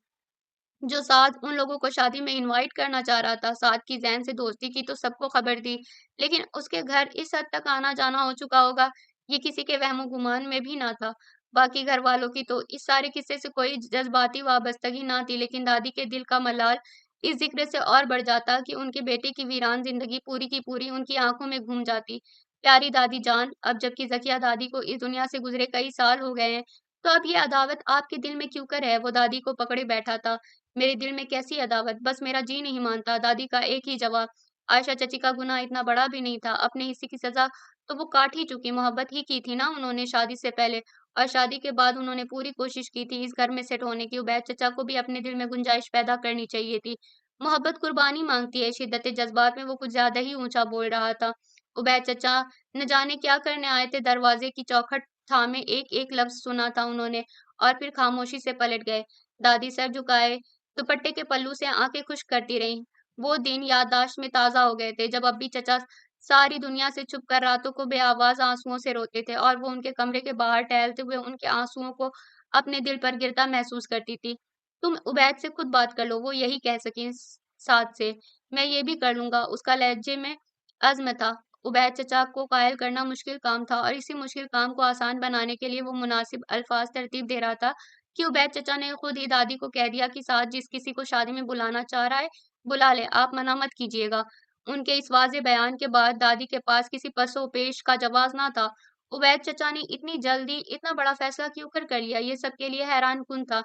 A: जो साद उन लोगों को शादी में इनवाइट करना चाह रहा था। साद की जैन से दोस्ती की तो सबको खबर थी, लेकिन उसके घर इस हद तक आना जाना हो चुका होगा, ये किसी के वहमो गुमान में भी ना था। बाकी घर वालों की तो इस सारे किस्से से कोई जज्बाती वाबस्तगी ना थी, लेकिन दादी के दिल का मलाल इस जिक्र से और बढ़ जाता कि उनके बेटे की वीरान जिंदगी पूरी की पूरी उनकी आंखों में घूम जाती। प्यारी दादी जान, अब जबकि जकिया दादी को इस दुनिया से गुजरे कई साल हो गए हैं, तो अब ये अदावत आपके दिल में क्यों कर है? वो दादी को पकड़े बैठा था। मेरे दिल में कैसी अदावत? बस मेरा जी नहीं मानता। दादी का एक ही जवाब। आयशा चची का गुनाह इतना बड़ा भी नहीं था। अपने हिस्से की सजा तो वो काट ही चुकी। मोहब्बत ही की थी ना उन्होंने शादी से पहले, और शादी के बाद उन्होंने पूरी कोशिश की थी इस घर में सेट होने की। उबैद चचा को भी अपने दिल में गुंजाइश पैदा करनी चाहिए थी। मोहब्बत कुर्बानी मांगती है। शिद्दत जज्बात में वो कुछ ज्यादा ही ऊंचा बोल रहा था। उबैद चचा न जाने क्या करने आए थे। दरवाजे की चौखट थामे एक एक लफ्ज सुना था उन्होंने, और फिर खामोशी से पलट गए। दादी सर झुकाए दुपट्टे के पल्लू से आंखें खुश्क करती रहीं। वो दिन याददाश्त में ताज़ा हो गए थे जब अब्बी चचा सारी दुनिया से छुप कर रातों को बेआवाज़ आँसुओं से रोते थे, और वो उनके कमरे के बाहर टहलते हुए उनके आँसुओं को अपने दिल पर गिरता महसूस करती थी। तुम उबैद से खुद बात कर लो, वो यही कह सकें साद से। मैं ये भी कर लूँगा, उसका लहजे में अज़्म था। उबैद चचा को कायल करना मुश्किल काम था, और इसी मुश्किल काम को आसान बनाने के लिए वो मुनासिब अल्फाज तरतीब दे रहा था कि उबैद चचा ने खुद ही दादी को कह दिया कि साथ जिस किसी को शादी में बुलाना चाह रहा है, बुला ले, आप मना मत कीजिएगा। उनके इस वाज़ेह बयान के बाद दादी के पास किसी पसो पेश का जवाब ना था। عبید چچا نے اتنی جلدی اتنا بڑا فیصلہ کیوں کر لیا، یہ سب کے لیے حیران کن تھا،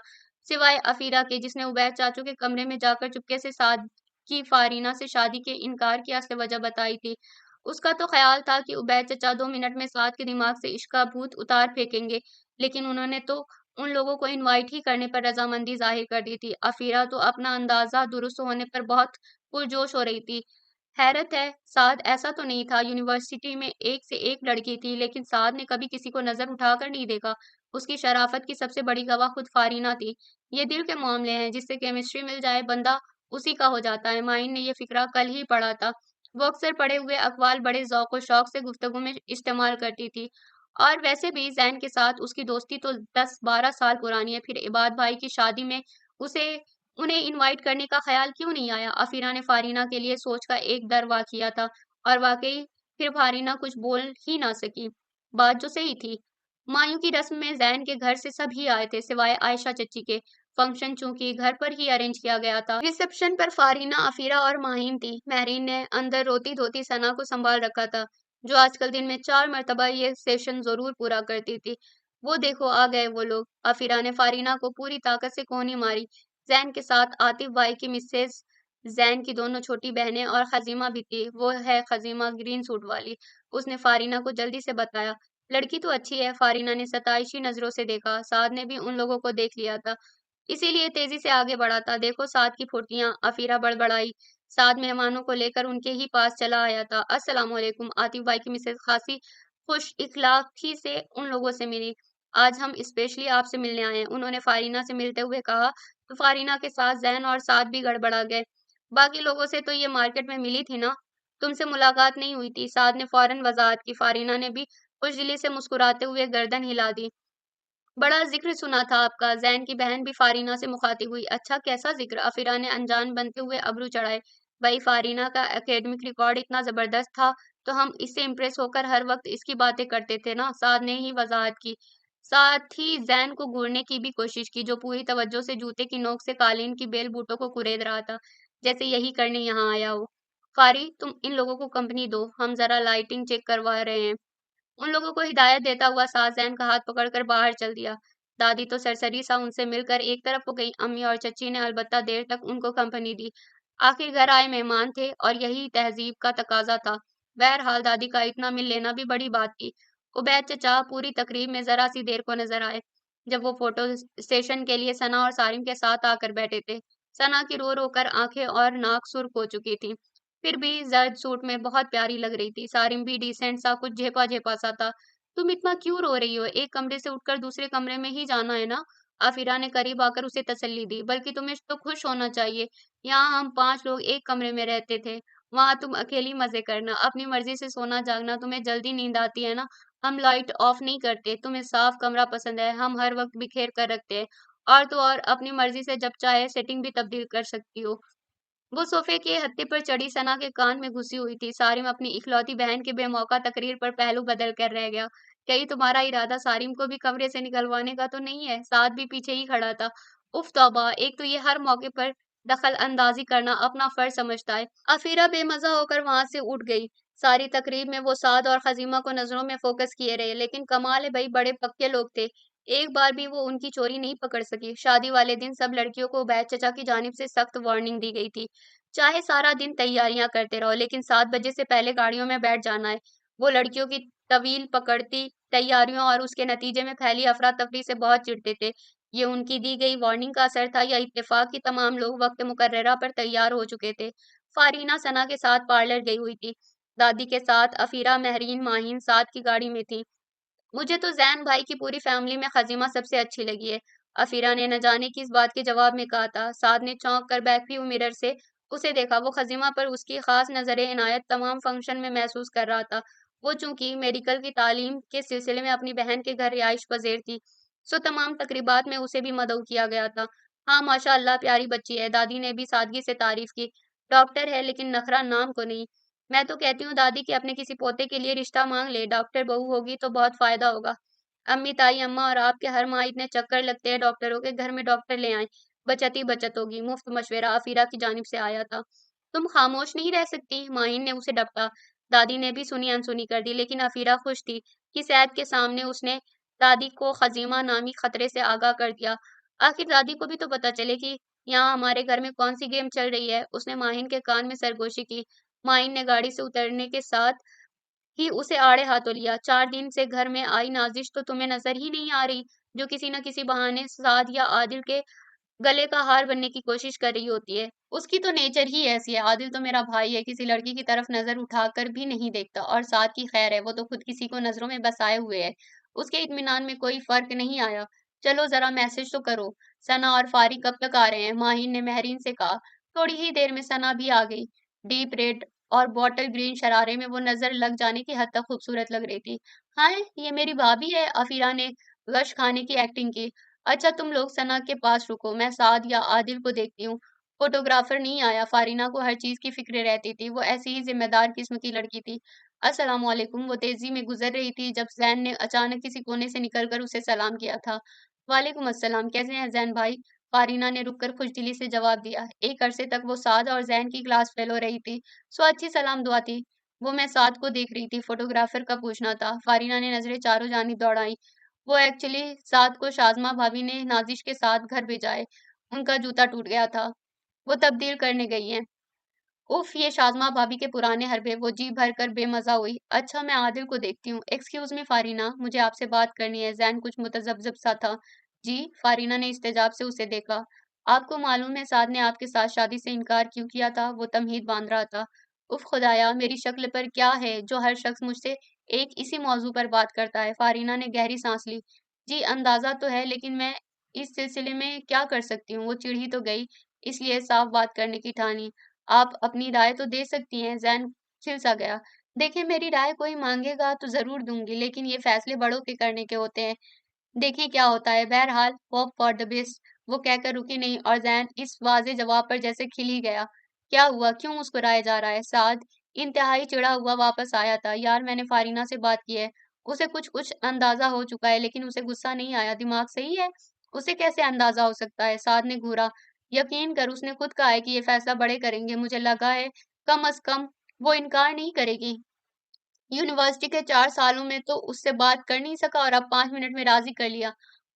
A: سوائے افیرا کے، جس نے عبید چاچو کے کمرے میں جا کر چپکے سے سعد کی فارینہ سے شادی کے انکار کی اصل وجہ بتائی تھی۔ اس کا تو خیال تھا کہ عبید چچا 2 منٹ میں سعد کے دماغ سے عشق کا بھوت اتار پھینکیں گے، لیکن انہوں نے تو ان لوگوں کو انوائٹ ہی کرنے پر رضامندی ظاہر کر دی تھی۔ افیرا تو اپنا اندازہ درست ہونے پر بہت پرجوش ہو رہی تھی۔ حیرت ہے، سعد ایسا تو نہیں تھا، یونیورسٹی میں ایک سے ایک لڑکی تھی، لیکن سعد نے کبھی کسی کو نظر اٹھا کر نہیں دیکھا۔ اس کی شرافت کی سب سے بڑی گواہ خود فارینہ تھی۔ یہ دل کے معاملے ہیں، جس سے کیمسٹری مل جائے بندہ اسی کا ہو جاتا ہے۔ معین نے یہ فقرہ کل ہی پڑھا تھا۔ وہ اکثر پڑھے ہوئے اقوال بڑے ذوق و شوق سے گفتگو میں استعمال کرتی تھی، اور ویسے بھی زین کے ساتھ اس کی دوستی تو 10-12 سال پرانی ہے، پھر عباد بھائی کی شادی میں اسے انہیں انوائٹ کرنے کا خیال کیوں نہیں آیا؟ افیرا نے فارینہ کے لیے سوچ کا ایک دروا کیا تھا، اور واقعی پھر فارینہ کچھ بول ہی نہ سکی، بات جو صحیح تھی۔ مایوں کی رسم میں زین کے گھر سے سب ہی آئے تھے سوائے عائشہ چچی کے۔ فنکشن چونکہ گھر پر ہی ارینج کیا گیا تھا، ریسیپشن پر فارینہ، افیرا اور ماہین تھی۔ مہرین نے اندر روتی دھوتی ثنا کو سنبھال رکھا تھا، جو آج کل دن میں 4 مرتبہ یہ سیشن ضرور پورا کرتی تھی۔ وہ دیکھو آ گئے وہ لوگ، افیرا نے فارینہ کو پوری طاقت سے کونی ماری۔ زین کے ساتھ عاطف بھائی کی مسز، زین کی دونوں چھوٹی بہنیں اور خزیمہ بھی تھی، وہ ہے خزیمہ گرین سوٹ والی۔ اس نے فارینہ کو جلدی سے بتایا۔ لڑکی تو اچھی ہے، فارینہ نے ستائشی نظروں سے دیکھا۔ سعد نے بھی ان لوگوں کو دیکھ لیا تھا، اسی لیے تیزی سے آگے بڑھا تھا۔ دیکھو سعد کی پھوٹیاں، افیرا بڑبڑائی۔ سعد مہمانوں کو لے کر ان کے ہی پاس چلا آیا تھا۔ السلام علیکم، عاطف بھائی کی مسز خاصی خوش اخلاقی سے ان لوگوں سے ملی۔ آج ہم اسپیشلی آپ سے ملنے آئے ہیں، انہوں نے فارینہ سے ملتے ہوئے کہا، تو فارینہ کے ساتھ زین اور سعد بھی گڑبڑا گئے۔ باقی لوگوں سے تو یہ مارکیٹ میں ملی تھی نا، تم سے ملاقات نہیں ہوئی تھی؟ سعد نے فوراً وضاحت کی۔ فارینہ نے بھی خوش دلی سے مسکراتے ہوئے گردن ہلا دی۔ بڑا ذکر سنا تھا آپ کا۔ زین کی بہن بھی فارینہ سے مخاطب ہوئی۔ اچھا، کیسا ذکر؟ افیرا نے انجان بنتے ہوئے ابرو چڑھائے۔ بھائی فارینہ کا اکیڈمک ریکارڈ اتنا زبردست تھا تو ہم اس سے امپریس ہو کر ہر وقت اس کی باتیں کرتے تھے نا، سعد نے ہی وضاحت کی۔ ساتھ ہی زین کو گھورنے کی بھی کوشش کی، جو پوری توجہ سے جوتے کی نوک سے قالین کی بیل بوٹوں کو کورید رہا تھا، جیسے یہی کرنے یہاں آیا ہو۔ فاری، تم ان لوگوں کو کمپنی دو، ہم ذرا لائٹنگ چیک کروا رہے ہیں۔ ان لوگوں کو ہدایت دیتا ہوا سعد زین کا ہاتھ پکڑ کر باہر چل دیا۔ دادی تو سرسری سا ان سے مل کر ایک طرف ہو گئی۔ امی اور چچی نے البتہ دیر تک ان کو کمپنی دی، آخر گھر آئے مہمان تھے اور یہی تہذیب کا تقاضا تھا۔ بہرحال دادی کا اتنا مل لینا بھی بڑی بات تھی۔ عبید چچا پوری تقریب میں ذرا سی دیر کو نظر آئے، جب وہ فوٹو اسٹیشن کے لیے ثنا اور سارم کے ساتھ آ کر بیٹھے تھے۔ ثنا کی رو رو کر آنکھیں اور ناک سرخ ہو چکی تھی، پھر بھی زرد سوٹ میں بہت پیاری لگ رہی تھی۔ سارم بھی ڈیسنٹ سا، کچھ جھیپا جھیپا سا تھا۔ تم اتنا کیوں رو رہی ہو؟ ایک کمرے سے اٹھ کر دوسرے کمرے میں ہی جانا ہے نا؟ آفیرا نے قریب آ کر اسے تسلی دی۔ بلکہ تمہیں تو خوش ہونا چاہیے، یہاں ہم 5 لوگ ایک کمرے میں رہتے تھے، وہاں تم اکیلی مزے کرنا، اپنی مرضی سے سونا جاگنا، تمہیں جلدی نیند آتی ہے نا؟ ہم لائٹ آف نہیں کرتے، تمہیں صاف کمرہ پسند ہے، ہم ہر وقت بکھیر کر رکھتے ہیں، اور تو اور اپنی مرضی سے جب چاہے سیٹنگ بھی تبدیل کر سکتی ہو۔ وہ صوفے کے ہتھے پر چڑھی ثنا کے کان میں گھسی ہوئی تھی۔ سارم اپنی اکلوتی بہن کے بے موقع تقریر پر پہلو بدل کر رہ گیا۔ کہیں تمہارا ارادہ سارم کو بھی کمرے سے نکلوانے کا تو نہیں ہے؟ سعد بھی پیچھے ہی کھڑا تھا۔ اف توبہ، ایک تو یہ ہر موقع پر دخل اندازی کرنا اپنا فرض سمجھتا ہے۔ افیرا بے مزہ ہو کر وہاں سے اٹھ گئی۔ ساری تقریب میں وہ سعد اور خزیمہ کو نظروں میں فوکس کیے رہے، لیکن کمال ہے بھائی، بڑے پکے لوگ تھے، ایک بار بھی وہ ان کی چوری نہیں پکڑ سکی۔ شادی والے دن سب لڑکیوں کو عبید چچا کی جانب سے سخت وارننگ دی گئی تھی، چاہے سارا دن تیاریاں کرتے رہو، لیکن 7 بجے سے پہلے گاڑیوں میں بیٹھ جانا ہے۔ وہ لڑکیوں کی طویل پکڑتی تیاریوں اور اس کے نتیجے میں پھیلی افراتفری سے بہت چڑھتے تھے۔ یہ ان کی دی گئی وارننگ کا اثر تھا یا اتفاق کی تمام لوگ وقت مقررہ پر تیار ہو چکے تھے؟ فارینہ ثنا کے ساتھ پارلر گئی ہوئی تھی، دادی کے ساتھ افیرا، مہرین، ماہین سعد کی گاڑی میں تھی۔ مجھے تو زین بھائی کی پوری فیملی میں خزیمہ سب سے اچھی لگی ہے، افیرا نے نہ جانے کس بات کے جواب میں کہا تھا۔ سعد نے چونک کر بیک ویو مرر سے اسے دیکھا۔ وہ خزیمہ پر اس کی خاص نظر عنایت تمام فنکشن میں محسوس کر رہا تھا۔ وہ چونکہ میڈیکل کی تعلیم کے سلسلے میں اپنی بہن کے گھر رہائش پذیر تھی، سو تمام تقریبات میں اسے بھی مدعو کیا گیا تھا۔ ہاں ماشاء اللہ، پیاری بچی ہے، دادی نے بھی سادگی سے تعریف کی۔ ڈاکٹر ہے لیکن نخرہ نام کو نہیں۔ میں تو کہتی ہوں دادی کہ اپنے کسی پوتے کے لیے رشتہ مانگ لے، ڈاکٹر بہو ہوگی تو بہت فائدہ ہوگا۔ امی، تائی، اماں اور آپ کے ہر ماہ اتنے چکر لگتے ہیں ڈاکٹروں کے، گھر میں ڈاکٹر لے آئیں، بچت ہی بچت ہوگی۔ مفت مشورہ افیرا کی جانب سے آیا تھا۔ تم خاموش نہیں رہ سکتی؟ ماہین نے اسے ڈپٹا۔ دادی نے بھی سنی انسنی کر دی، لیکن افیرا خوش تھی، کی صحت کے سامنے اس نے دادی کو خزیمہ نامی خطرے سے آگاہ کر دیا۔ آخر دادی کو بھی تو پتہ چلے کہ یہاں ہمارے گھر میں کون سی گیم چل رہی ہے۔ اس نے ماہین کے کان میں سرگوشی کی۔ ماہین نے گاڑی سے اترنے کے ساتھ ہی اسے آڑے ہاتھوں لیا۔ 4 دن سے گھر میں آئی نازش تو تمہیں نظر ہی نہیں آ رہی، جو کسی نہ کسی بہانے سعد یا عادل کے گلے کا ہار بننے کی کوشش کر رہی ہوتی ہے۔ اس کی تو نیچر ہی ایسی ہے۔ عادل تو میرا بھائی ہے، کسی لڑکی کی طرف نظر اٹھا کر بھی نہیں دیکھتا، اور سعد کی خیر ہے، وہ تو خود کسی کو نظروں میں بسائے ہوئے ہے۔ اس کے اطمینان میں کوئی فرق نہیں آیا۔ چلو ذرا میسج تو کرو، ثنا اور فاری کب تک آ رہے ہیں؟ ماہین نے مہرین سے کہا۔ تھوڑی ہی دیر میں ثنا بھی آ گئی۔ ڈیپ ریڈ اور بوٹل گرین شرارے میں وہ نظر لگ جانے کی حد تک خوبصورت لگ رہی تھی۔ ہائے، یہ میری بھابھی ہے، عفیرہ نے غش کھانے کی ایکٹنگ کی۔ اچھا تم لوگ ثنا کے پاس رکو، میں سعد یا عادل کو دیکھتی ہوں۔ فوٹوگرافر نہیں آیا؟ فارینہ کو ہر چیز کی فکر رہتی تھی، وہ ایسی ہی ذمہ دار قسم کی لڑکی تھی۔ السلام علیکم، وہ تیزی میں گزر رہی تھی جب زین نے اچانک کسی کونے سے نکل کر اسے سلام کیا تھا۔ وعلیکم السلام، کیسے ہیں زین بھائی؟ فارینہ نے رک کر خوش دلی سے جواب دیا۔ ایک عرصے تک وہ سعد اور زین کی کلاس فیلو رہی تھی، سو اچھی سلام دعا تھی۔ وہ میں سعد کو دیکھ رہی تھی، فوٹوگرافر کا پوچھنا تھا۔ فارینہ نے نظریں چاروں جانب دوڑائیں۔ وہ ایکچولی سعد کو شازمہ بھابی نے نازش کے ساتھ گھر بھیجا ہے، ان کا جوتا ٹوٹ گیا تھا، وہ تبدیل کرنے گئی ہیں۔ اف، یہ شازمہ بھابی کے پرانے حربے، وہ جی بھر کر بے مزہ ہوئی۔ اچھا میں عادل کو دیکھتی ہوں۔ ایکسکیوز می فارینہ، مجھے آپ سے بات کرنی ہے۔ زین کچھ متذبذب سا تھا۔ جی؟ فارینہ نے استجاب سے اسے دیکھا۔ آپ کو معلوم ہے سعد نے آپ کے ساتھ شادی سے انکار کیوں کیا تھا؟ وہ تمہید باندھ رہا تھا۔ اف خدایا، میری شکل پر کیا ہے جو ہر شخص مجھ سے ایک اسی موضوع پر بات کرتا ہے؟ فارینہ نے گہری سانس لی۔ جی اندازہ تو ہے، لیکن میں اس سلسلے میں کیا کر سکتی ہوں؟ وہ چڑھی تو گئی، اس لیے صاف بات کرنے کی ٹھانی۔ آپ اپنی رائے تو دے سکتی ہیں۔ زین کھلسا گیا۔ دیکھیں میری رائے کوئی مانگے گا تو ضرور دوں گی، لیکن یہ فیصلے بڑوں کے کرنے کے ہوتے ہیں، دیکھیں کیا ہوتا ہے۔ بہرحال ہوپ فار دا بیسٹ، وہ کہہ کر رکی نہیں، اور زین اس واضح جواب پر جیسے کھل ہی گیا۔ کیا ہوا؟ کیوں مسکرائے جا رہا ہے؟ سعد انتہائی چڑھا ہوا واپس آیا تھا۔ یار میں نے فارینہ سے بات کی ہے، اسے کچھ اندازہ ہو چکا ہے، لیکن اسے غصہ نہیں آیا۔ دماغ صحیح ہے؟ اسے کیسے اندازہ ہو سکتا ہے؟ سعد نے گھورا۔ یقین کر، اس نے خود کہا ہے کہ یہ فیصلہ بڑے کریں گے، مجھے لگا ہے کم از کم وہ انکار نہیں کرے گی۔ یونیورسٹی کے 4 سالوں میں تو اس سے بات کر نہیں سکا، اور اب 5 منٹ میں راضی کر لیا۔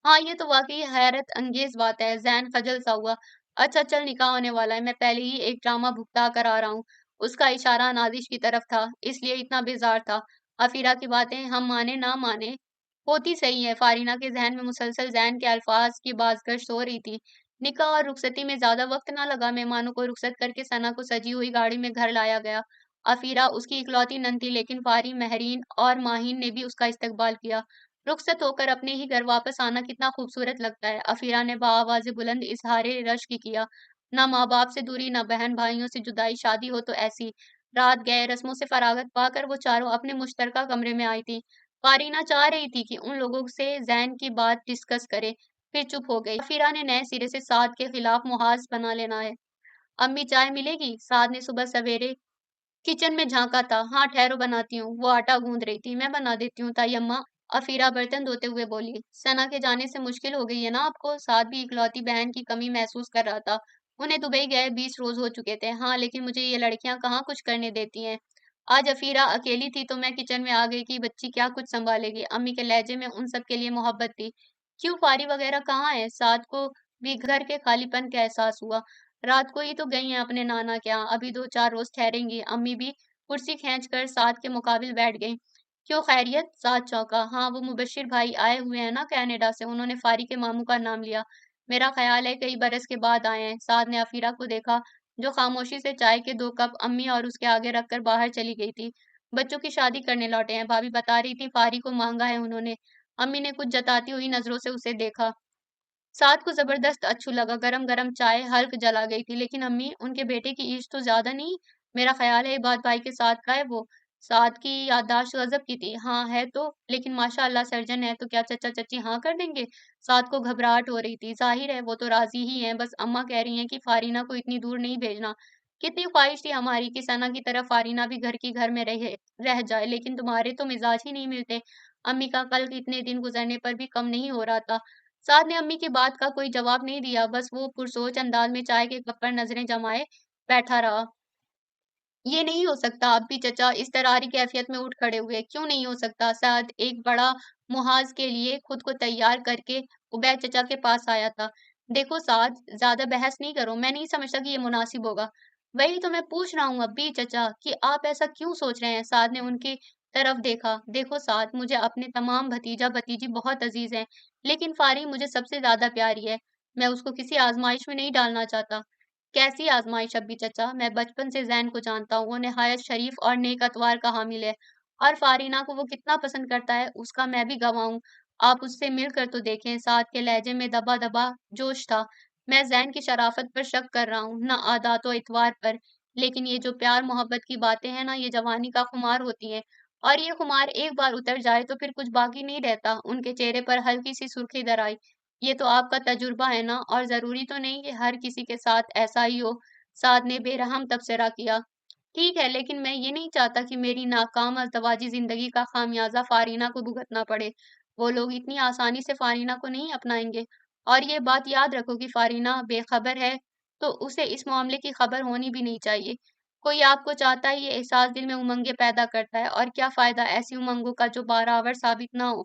A: ہاں یہ تو واقعی حیرت انگیز بات ہے۔ زین خجل سا ہوا۔ اچھا چل، نکاح ہونے والا ہے، میں پہلے ہی ایک ڈرامہ بھگتا کر آ رہا ہوں۔ اس کا اشارہ نازش کی طرف تھا، اس لیے اتنا بیزار تھا۔ عفیرہ کی باتیں ہم مانے نہ مانے ہوتی صحیح ہے۔ فارینہ کے ذہن میں مسلسل زین کے الفاظ کی بازگشت ہو رہی تھی۔ نکاح اور رخصتی میں زیادہ وقت نہ لگا، مہمانوں کو رخصت کر کے ثنا کو سجی ہوئی گاڑی میں گھر لایا گیا۔ عفیرہ اس کی اکلوتی نند تھی، لیکن فاری، مہرین اور ماہین نے بھی اس کا استقبال کیا۔ رخصت ہو کر اپنے ہی گھر واپس آنا کتنا خوبصورت لگتا ہے، عفیرہ نے بآواز بلند اظہار رشک کیا۔ نہ ماں باپ سے دوری، نہ بہن بھائیوں سے جدائی، شادی ہو تو ایسی۔ رات گئے، رسموں سے فراغت پا کر وہ چاروں اپنے مشترکہ کمرے میں آئی تھی۔ فارینہ چاہ رہی تھی کہ ان لوگوں سے زین کی بات ڈسکس کرے، پھر چپ ہو گئی۔ عفیرہ نے نئے سرے سے سعد کے خلاف محاذ بنا لینا ہے۔ امی چائے ملے گی؟ سعد نے صبح سویرے کچن میں جھانکا تھا۔ ہاں ٹھہرو بناتی ہوں، وہ آٹا گوندھ رہی تھی۔ میں بنا دیتی ہوں تائی اماں، عفیرہ برتن دھوتے ہوئے بولی۔ ثنا کے جانے سے مشکل ہو گئی ہے نا آپ کو؟ سعد بھی اکلوتی بہن کی کمی محسوس کر رہا تھا۔ انہیں دبئی گئے 20 روز ہو چکے تھے۔ ہاں لیکن مجھے یہ لڑکیاں کہاں کچھ کرنے دیتی ہیں۔ آج عفیرہ اکیلی تھی تو میں کچن میں آ گئی کہ بچی کیا کچھ سنبھالے گی۔ امی کے لہجے میں ان سب کے لیے محبت تھی۔ کیوں فاری وغیرہ کہاں ہے؟ سعد کو بھی گھر کے خالی پن کا احساس ہوا۔ رات کو ہی تو گئی ہیں اپنے نانا کے یہاں، ابھی 2 4 روز ٹھہریں گی۔ امی بھی کرسی کھینچ کر سعد کے مقابل بیٹھ گئیں۔ کیوں خیریت؟ سعد چونکا۔ ہاں وہ مبشر بھائی آئے ہوئے ہیں نا کینیڈا سے، انہوں نے فاری کے ماموں کا نام لیا۔ میرا خیال ہے کئی برس کے بعد آئے ہیں۔ سعد نے عفیرہ کو دیکھا جو خاموشی سے چائے کے 2 کپ امی اور اس کے آگے رکھ کر باہر چلی گئی تھی۔ بچوں کی شادی کرنے لوٹے ہیں، بھابھی بتا رہی تھی، فاری کو مانگا ہے انہوں نے۔ امی نے کچھ جتاتی ہوئی نظروں سے اسے دیکھا۔ سعد کو زبردست اچھو لگا۔ گرم گرم چائے حلق جلا گئی تھی۔ لیکن امی، ان کے بیٹے کی ایج تو زیادہ نہیں؟ میرا خیال ہے عباد بھائی کے ساتھ کا ہے وہ۔ سعد کی یادداشت غضب کی تھی۔ ہاں ہے تو، لیکن ماشاء اللہ سرجن ہے، تو کیا چچا چچی ہاں کر دیں گے؟ سعد کو گھبراہٹ ہو رہی تھی۔ ظاہر ہے وہ تو راضی ہی ہیں، بس اماں کہہ رہی ہیں کہ فارینہ کو اتنی دور نہیں بھیجنا۔ کتنی خواہش تھی ہماری کہ ثنا کی طرف فارینہ بھی گھر کی گھر میں رہ جائے، لیکن تمہارے تو مزاج ہی نہیں ملتے۔ امی کا قلق اتنے دن گزرنے پر بھی کم نہیں ہو رہا تھا۔ سعد نے امی کی بات کا کوئی جواب نہیں دیا، بس وہ پرسوچ انداز میں چائے کے کپ پر نظریں جمائے بیٹھا رہا۔ یہ نہیں ہو سکتا، اب بھی چچا اس طرح کیفیت میں اٹھ کھڑے ہوئے، کیوں نہیں ہو سکتا؟ سعد ایک بڑا محاذ کے لیے خود کو تیار کر کے عبید چچا کے پاس آیا تھا۔ دیکھو سعد، زیادہ بحث نہیں کرو، میں نہیں سمجھتا کہ یہ مناسب ہوگا۔ وہی تو میں پوچھ رہا ہوں ابھی چچا کہ آپ ایسا کیوں سوچ رہے ہیں؟ سعد نے ان کی طرف دیکھا۔ دیکھو سعد، مجھے اپنے تمام بھتیجا بھتیجی بہت عزیز ہیں، لیکن فاری مجھے سب سے زیادہ پیاری ہے۔ میں اس کو کسی آزمائش میں نہیں ڈالنا چاہتا۔ کیسی آزمائش ابی چچا؟ میں بچپن سے زین کو جانتا ہوں، وہ نہایت شریف اور نیک اتوار کا حامل ہے، اور فارینہ کو وہ کتنا پسند کرتا ہے اس کا میں بھی گواہ ہوں۔ آپ اس سے مل کر تو دیکھیں۔ سعد کے لہجے میں دبا دبا جوش تھا۔ میں زین کی شرافت پر شک کر رہا ہوں، نہ عادات و اتوار پر، لیکن یہ جو پیار محبت کی باتیں ہیں نا، یہ جوانی کا خمار ہوتی ہیں، اور یہ خمار ایک بار اتر جائے تو پھر کچھ باقی نہیں رہتا۔ ان کے چہرے پر ہلکی سی سرخی در آئی۔ یہ تو آپ کا تجربہ ہے نا، اور ضروری تو نہیں کہ ہر کسی کے ساتھ ایسا ہی ہو۔ سعد نے بے رحم تبصرہ کیا۔ ٹھیک ہے، لیکن میں یہ نہیں چاہتا کہ میری ناکام ازدواجی زندگی کا خامیازہ فارینہ کو بھگتنا پڑے۔ وہ لوگ اتنی آسانی سے فارینہ کو نہیں اپنائیں گے، اور یہ بات یاد رکھو کہ فارینہ بے خبر ہے تو اسے اس معاملے کی خبر ہونی بھی نہیں چاہیے۔ کوئی آپ کو چاہتا ہے، یہ احساس دل میں امنگیں پیدا کرتا ہے، اور کیا فائدہ ایسی امنگوں کا جو بارآور ثابت نہ ہو؟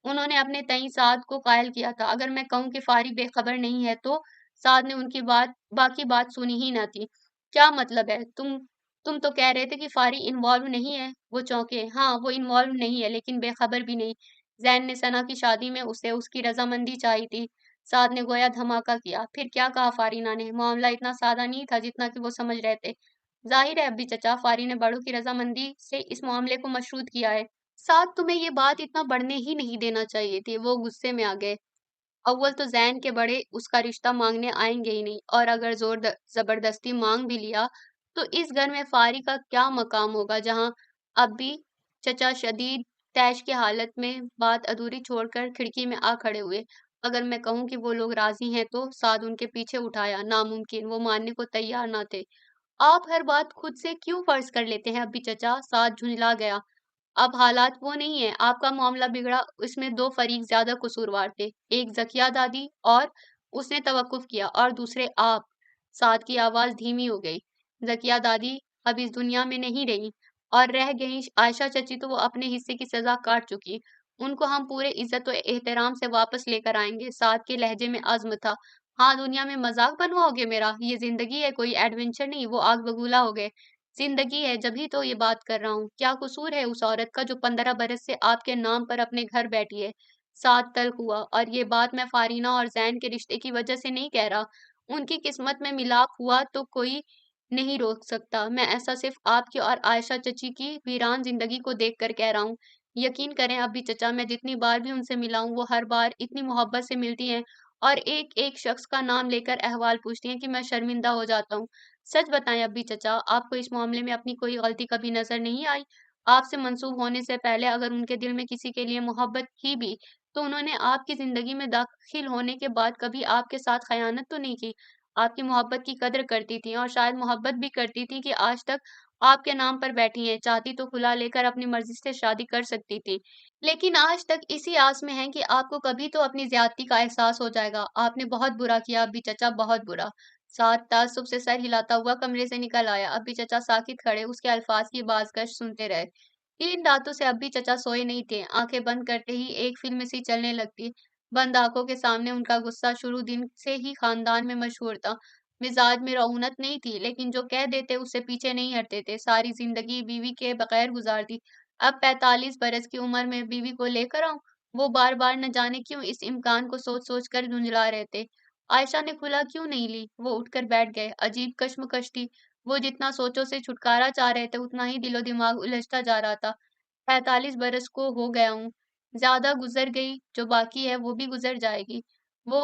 A: انہوں نے اپنے تئیں سعد کو قائل کیا تھا۔ اگر میں کہوں کہ فاری بے خبر نہیں ہے تو سعد نے ان کی باقی بات سنی ہی نہ تھی۔ کیا مطلب ہے؟ تم تو کہہ رہے تھے کہ فاری انوالو نہیں ہے۔ وہ چونکے۔ ہاں، وہ انوالو نہیں ہے، لیکن بے خبر بھی نہیں۔ زین نے ثنا کی شادی میں اسے اس کی رضامندی چاہی تھی۔ سعد نے گویا دھماکہ کیا۔ پھر کیا کہا فارینہ نے؟ معاملہ اتنا سادہ نہیں تھا جتنا کہ وہ سمجھ رہے تھے۔ ظاہر ہے ابی چچا، فاری نے بڑوں کی رضامندی سے اس معاملے کو مشروط کیا ہے۔ سعد، تمہیں یہ بات اتنا بڑھنے ہی نہیں دینا چاہیے تھی۔ وہ غصے میں آ گئے۔ اول تو زین کے بڑے اس کا رشتہ مانگنے آئیں گے ہی نہیں، اور اگر زبردستی مانگ بھی لیا تو اس گھر میں فاری کا کیا مقام ہوگا، جہاں اب بھی چچا شدید تیش کی حالت میں بات ادھوری چھوڑ کر کھڑکی میں آ کھڑے ہوئے۔ اگر میں کہوں کہ وہ لوگ راضی ہیں تو سعد ان کے پیچھے اٹھایا۔ ناممکن، وہ ماننے کو تیار نہ تھے۔ آپ ہر بات خود سے کیوں فرض کر لیتے ہیں ابی چچا؟ سعد جھنجلا گیا۔ اب حالات وہ نہیں ہیں، آپ کا معاملہ بگڑا، اس میں دو فریق زیادہ قصوروار تھے، ایک ذکیہ دادی، اور اس نے توقف کیا، اور دوسرے آپ۔ سعد کی آواز دھیمی ہو گئی۔ ذکیہ دادی اب اس دنیا میں نہیں رہی، اور رہ گئی عائشہ چچی تو وہ اپنے حصے کی سزا کاٹ چکی، ان کو ہم پورے عزت و احترام سے واپس لے کر آئیں گے۔ سعد کے لہجے میں عزم تھا۔ ہاں، دنیا میں مذاق بنواؤ گے میرا؟ یہ زندگی ہے، کوئی ایڈونچر نہیں۔ وہ آگ بگولا ہو گئے۔ زندگی ہے، جبھی تو یہ بات کر رہا ہوں۔ کیا قصور ہے اس عورت کا جو 15 برس سے آپ کے نام پر اپنے گھر بیٹھی ہے؟ سعد تلخ ہوا۔ اور یہ بات میں فارینہ اور زین کے رشتے کی وجہ سے نہیں کہہ رہا۔ ان کی قسمت میں ملاپ ہوا تو کوئی نہیں روک سکتا۔ میں ایسا صرف آپ کی اور عائشہ چچی کی ویران زندگی کو دیکھ کر کہہ رہا ہوں۔ یقین کریں ابی چچا، میں جتنی بار بھی ان سے ملا ہوں، وہ ہر بار اتنی محبت سے ملتی ہیں اور ایک ایک شخص کا نام لے کر احوال پوچھتی ہیں کہ میں شرمندہ ہو جاتا ہوں۔ سچ بتائیں ابی چچا، آپ کو اس معاملے میں اپنی کوئی غلطی کبھی نظر نہیں آئی؟ آپ سے منسوب ہونے سے پہلے اگر ان کے دل میں کسی کے لیے محبت تھی بھی تو انہوں نے آپ کی زندگی میں داخل ہونے کے بعد کبھی آپ کے ساتھ خیانت تو نہیں کی؟ آپ کی محبت کی قدر کرتی تھیں، اور شاید محبت بھی کرتی تھیں کہ آج تک آپ کے نام پر بیٹھی ہیں۔ چاہتی تو کھلا لے کر اپنی مرضی سے شادی کر سکتی تھی، لیکن آج تک اسی آس میں ہیں کہ آپ کو کبھی تو اپنی زیادتی کا احساس ہو جائے گا۔ آپ نے بہت برا کیا ابی چچا، بہت برا۔ سعد تعصب سے سر ہلاتا ہوا کمرے سے نکل آیا۔ ابی چچا ساکت کھڑے، اس کے الفاظ کی بازگشت سنتے رہے۔ 3 راتوں سے ابی چچا سوئے نہیں تھے۔ آنکھیں بند کرتے ہی ایک فلم سی چلنے لگتی۔ بند آنکھوں کے سامنے ان کا غصہ شروع دن سے ہی خاندان میں مشہور تھا۔ مزاج میں رعونت نہیں تھی، لیکن جو کہہ دیتے اس سے پیچھے نہیں ہٹتے تھے۔ ساری زندگی بیوی کے بغیر گزار دی، اب 45 برس کی عمر میں بیوی کو لے کر آؤں؟ وہ بار بار نہ جانے کیوں اس امکان کو سوچ سوچ کر جھنجلا رہے تھے۔ عائشہ نے کھلا کیوں نہیں لی؟ وہ اٹھ کر بیٹھ گئے۔ عجیب کشمکش تھی۔ وہ جتنا سوچوں سے چھٹکارا چاہ رہے تھے، اتنا ہی دل و دماغ الجھتا جا رہا تھا۔ 45 برس کو ہو گیا ہوں، زیادہ گزر گئی، جو باقی ہے وہ بھی گزر جائے گی۔ وہ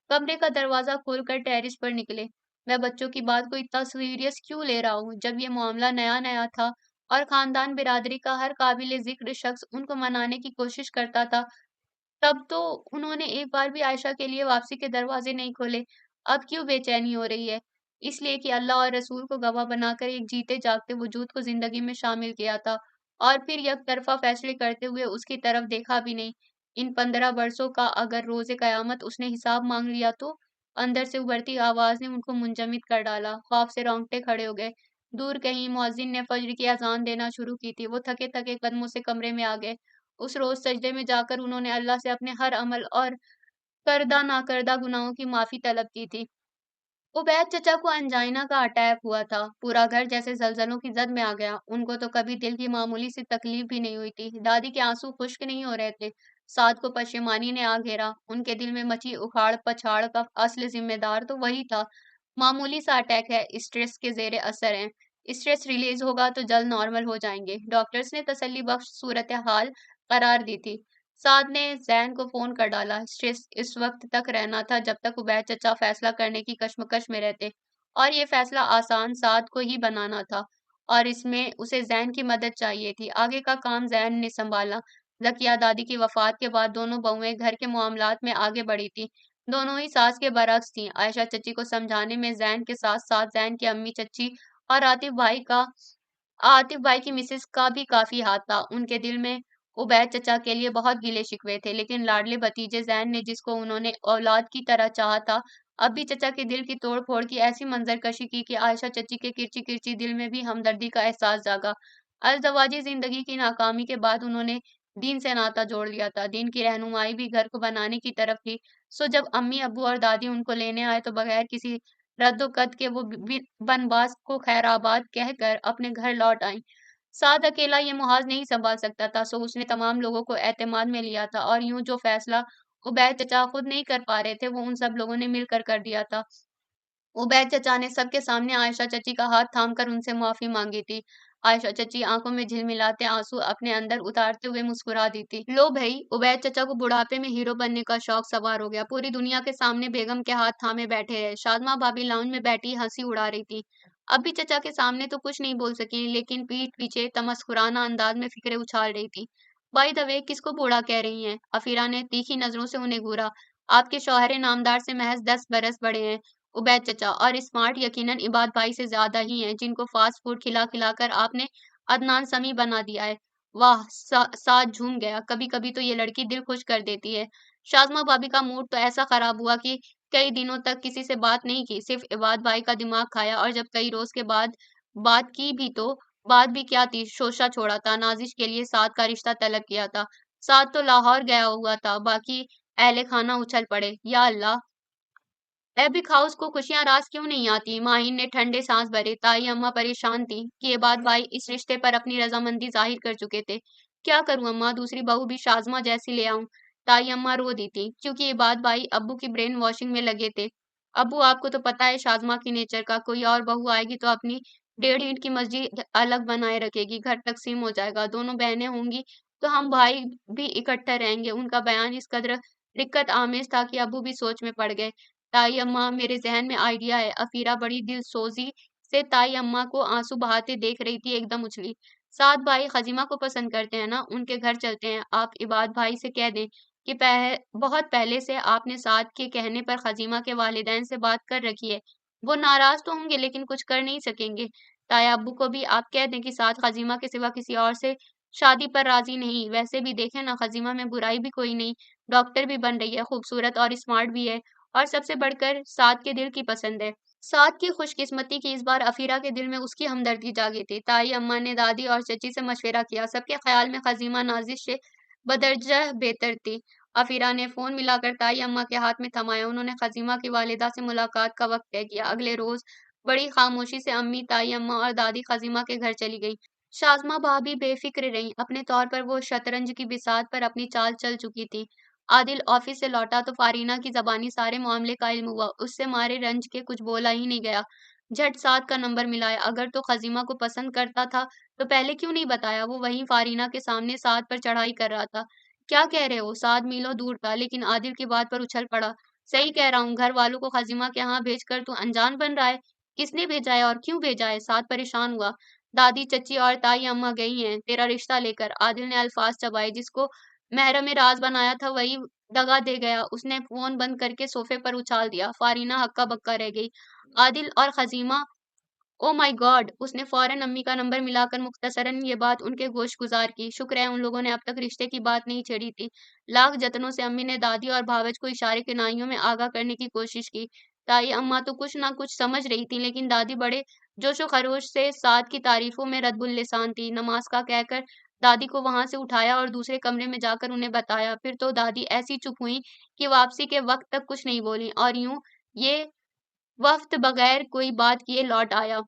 A: کمرے کا دروازہ کھول کر ٹیرس پر نکلے۔ میں بچوں کی بات کو اتنا سیریس کیوں لے رہا ہوں؟ جب یہ معاملہ نیا نیا تھا اور خاندان برادری کا ہر قابل ذکر شخص ان کو منانے کی کوشش کرتا تھا، تب تو انہوں نے ایک بار بھی عائشہ کے لیے واپسی کے دروازے نہیں کھولے۔ اب کیوں بے چینی ہو رہی ہے؟ اس لیے کہ اللہ اور رسول کو گواہ بنا کر ایک جیتے جاگتے وجود کو زندگی میں شامل کیا تھا، اور پھر یک طرفہ فیصلے کرتے ہوئے اس کی طرف دیکھا بھی نہیں۔ ان 15 برسوں کا اگر روز قیامت اس نے حساب مانگ لیا تو؟ اندر سے ابھرتی آواز نے ان کو منجمد کر ڈالا۔ خوف سے رونگٹے کھڑے ہو گئے۔ دور کہیں مؤذن نے فجر کی اذان دینا شروع کی تھی۔ وہ تھکے تھکے قدموں سے کمرے میں آ گئے۔ اس روز سجدے میں جا کر انہوں نے اللہ سے اپنے ہر عمل اور کردہ ناکردہ گناہوں کی معافی طلب کی تھی۔ عبید چچا کو انجائنا کا اٹیک ہوا تھا۔ پورا گھر جیسے زلزلوں کی زد میں آ گیا۔ ان کو تو کبھی دل کی معمولی سی تکلیف بھی نہیں ہوئی تھی۔ دادی کے آنسو خشک نہیں ہو رہے تھے۔ سعد کو پشیمانی نے آ گھیرا۔ ان کے دل میں مچی اکھاڑ پچھاڑ کا اصل ذمہ دار تو وہی تھا۔ معمولی سا اٹیک ہے، اسٹریس کے زیر اثر ہیں۔ اسٹریس ریلیز ہوگا تو جلد نارمل ہو جائیں گے، ڈاکٹرز نے تسلی بخش صورتحال قرار دی تھی۔ سعد نے زین کو فون کر ڈالا۔ اسٹریس اس وقت تک رہنا تھا جب تک عبید چچا فیصلہ کرنے کی کشمکش میں رہتے، اور یہ فیصلہ آسان سعد کو ہی بنانا تھا، اور اس میں اسے زین کی مدد چاہیے تھی۔ آگے کا کام زین نے سنبھالا۔ ذکیہ دادی کی وفات کے بعد دونوں بہویں گھر کے معاملات میں آگے بڑھی تھیں۔ دونوں ہی ساس کے برعکس تھیں۔ عائشہ چچی کو سمجھانے میں زین کے ساتھ ساتھ زین کی امی چچی اور عاطف بھائی کی مسز کا بھی کافی ہاتھ تھا۔ ان کے دل میں عبید چچا کے لیے بہت گلے شکوے تھے، لیکن لاڈلے بھتیجے زین نے جس کو انہوں نے اولاد کی طرح چاہا تھا، اب بھی چچا کے دل کی توڑ پھوڑ کی ایسی منظر کشی کی کہ عائشہ چچی کے کرچی کرچی دل میں بھی ہمدردی کا احساس جاگا۔ ازدواجی زندگی کی ناکامی کے بعد انہوں نے دین سے ناتا جوڑ لیا تھا۔ دین کی رہنمائی بھی گھر کو بنانے کی طرف تھی۔ سو جب امی ابو اور دادی ان کو لینے آئے تو بغیر کسی رد و قد کے وہ بنواس کو خیر آباد کہہ کر اپنے گھر لوٹ آئیں۔ سعد اکیلا یہ محاذ نہیں سنبھال سکتا تھا، سو اس نے تمام لوگوں کو اعتماد میں لیا تھا، اور یوں جو فیصلہ عبید چچا خود نہیں کر پا رہے تھے وہ ان سب لوگوں نے مل کر دیا تھا۔ عبید چچا نے سب کے سامنے عائشہ چچی کا ہاتھ تھام کر ان سے معافی مانگی تھی۔ عائشہ چچی آنکھوں میں جھلملاتے آنسو اپنے اندر اتارتے ہوئے مسکرا دی تھی۔ لو بھئی، عبید چچا کو بڑھاپے میں ہیرو بننے کا شوق سوار ہو گیا۔ پوری دنیا کے سامنے بیگم کے ہاتھ تھامے بیٹھے رہے۔ شادماں بھابی لاؤنج میں بیٹھی ہنسی اڑا رہی تھی۔ اب بھی چچا کے سامنے تو کچھ نہیں بول سکی، لیکن پیٹھ پیچھے تمسخرانہ انداز میں فکریں اچھال رہی تھی۔ بائی دا وے، کس کو بوڑھا کہہ رہی ہیں؟ عفیرہ نے تیکھی نظروں سے انہیں گھورا۔ آپ کے شوہر نامدار سے محض 10 برس بڑے ہیں عبید چچا، اور اسمارٹ یقیناً عباد بھائی سے زیادہ ہی ہیں، جن کو فاسٹ فوڈ کھلا کھلا کر آپ نے عدنان سمیع بنا دیا ہے۔ واہ، سعد جھوم گیا۔ کبھی کبھی تو یہ لڑکی دل خوش کر دیتی ہے۔ شازمہ بھابی کا موڈ تو ایسا خراب ہوا کہ کئی دنوں تک کسی سے بات نہیں کی، صرف عباد بھائی کا دماغ کھایا، اور جب کئی روز کے بعد بات کی بھی تو بات بھی کیا تھی، شوشہ چھوڑا تھا، نازش کے لیے سعد کا رشتہ طلب کیا تھا۔ سعد تو لاہور گیا ہوا تھا، باقی اہل خانہ اچھل پڑے۔ یا اللہ! ایبک ہاؤس کو خوشیاں راس کیوں نہیں آتی؟ ماہین نے ٹھنڈے سانس بھرے۔ تائی اماں پریشان تھیں کہ عباد بھائی اس رشتے پر اپنی رضامندی ظاہر کر چکے تھے۔ کیا کروں اماں، دوسری بہو بھی شازمہ جیسی لے آؤں؟ تائی اماں رو دی تھیں، کیونکہ عباد بھائی ابو کی برین واشنگ میں لگے تھے۔ ابو، آپ کو تو پتہ ہے شازمہ کی نیچر کا، کوئی اور بہو آئے گی تو اپنی 1.5 اینٹ کی مسجد الگ بنائے رکھے گی، گھر تقسیم ہو جائے گا، دونوں بہنیں ہوں گی تو ہم بھائی بھی اکٹھے رہیں گے۔ ان کا بیان اس قدر رکت آمیز تھا کہ ابو بھی سوچ میں پڑ گئے۔ تائی اماں، میرے ذہن میں آئیڈیا ہے۔ عفیرہ بڑی دل سوزی سے تائی اماں کو آنسو بہاتے دیکھ رہی تھی، ایک دم اچھلی۔ سعد بھائی خزیمہ کو پسند کرتے ہیں نا، ان کے گھر چلتے ہیں۔ آپ عباد بھائی سے کہہ دیں کہ بہت پہلے سے آپ نے سعد کے کہنے پر خزیمہ کے والدین سے بات کر رکھی ہے۔ وہ ناراض تو ہوں گے لیکن کچھ کر نہیں سکیں گے۔ تایا ابو کو بھی آپ کہہ دیں کہ سعد خزیمہ کے سوا کسی اور سے شادی پر راضی نہیں۔ ویسے بھی دیکھیں نا، خزیمہ میں برائی بھی کوئی نہیں، ڈاکٹر بھی بن رہی ہے، خوبصورت اور اسمارٹ بھی ہے، اور سب سے بڑھ کر سعد کے دل کی پسند ہے۔ سعد کی خوش قسمتی کی اس بار عفیرہ کے دل میں اس کی ہمدردی جاگی تھی۔ تائی اماں نے دادی اور چچی سے مشورہ کیا۔ سب کے خیال میں خزیمہ نازش سے بدرجہ بہتر تھی۔ عفیرہ نے فون ملا کر تائی اماں کے ہاتھ میں تھمایا۔ انہوں نے خزیمہ کی والدہ سے ملاقات کا وقت طے کیا۔ اگلے روز بڑی خاموشی سے امی، تائی اماں اور دادی خزیمہ کے گھر چلی گئیں۔ شازمہ بھابی بے فکر رہیں۔ اپنے طور پر وہ شطرنج کی بساط پر اپنی چال چل چکی تھی۔ عادل آفس سے لوٹا تو فارینہ کی زبانی سارے معاملے کا علم ہوا۔ اس سے مارے رنج کے کچھ بولا ہی نہیں گیا۔ جھٹ سعد کا نمبر ملایا۔ اگر تو خزیمہ کو پسند کرتا تھا تو پہلے کیوں نہیں بتایا؟ وہ وہیں فارینہ کے سامنے سعد پر چڑھائی کر رہا تھا۔ کیا کہہ رہے ہو؟ سعد میلوں دور تھا، لیکن عادل کی بات پر اچھل پڑا۔ صحیح کہہ رہا ہوں، گھر والوں کو خزیمہ کے ہاں بھیج کر تو انجان بن رہا ہے۔ کس نے بھیجا ہے اور کیوں بھیجا ہے؟ سعد پریشان ہوا۔ دادی، چچی اور تائی اماں گئی ہیں تیرا رشتہ لے کر۔ عادل نے الفاظ چبائے۔ جس کو محرم راز بنایا تھا وہی دغا دے گیا۔ اس نے فون بند کر کے صوفے پر اچھال دیا۔ فارینہ ہکا بکا رہ گئی۔ عادل اور خزیمہ! او مائی گاڈ! اس نے فوراً امی کا نمبر ملا کر مختصراً یہ بات ان کے گوش گزار کی۔ شکر ہے ان لوگوں نے اب تک رشتے کی بات نہیں چھیڑی تھی۔ لاکھ جتنوں سے امی نے دادی اور بھاوج کو اشارے کنائیوں میں آگاہ کرنے کی کوشش کی۔ تائی اماں تو کچھ نہ کچھ سمجھ رہی تھی، لیکن دادی بڑے जोश व खरोश से साद की तारीफों में रद्बुल लिसान थी। नमाज का कहकर दादी को वहां से उठाया और दूसरे कमरे में जाकर उन्हें बताया। फिर तो दादी ऐसी चुप हुई कि वापसी के वक्त तक कुछ नहीं बोली, और यूं ये वफ्त बगैर कोई बात किए लौट आया।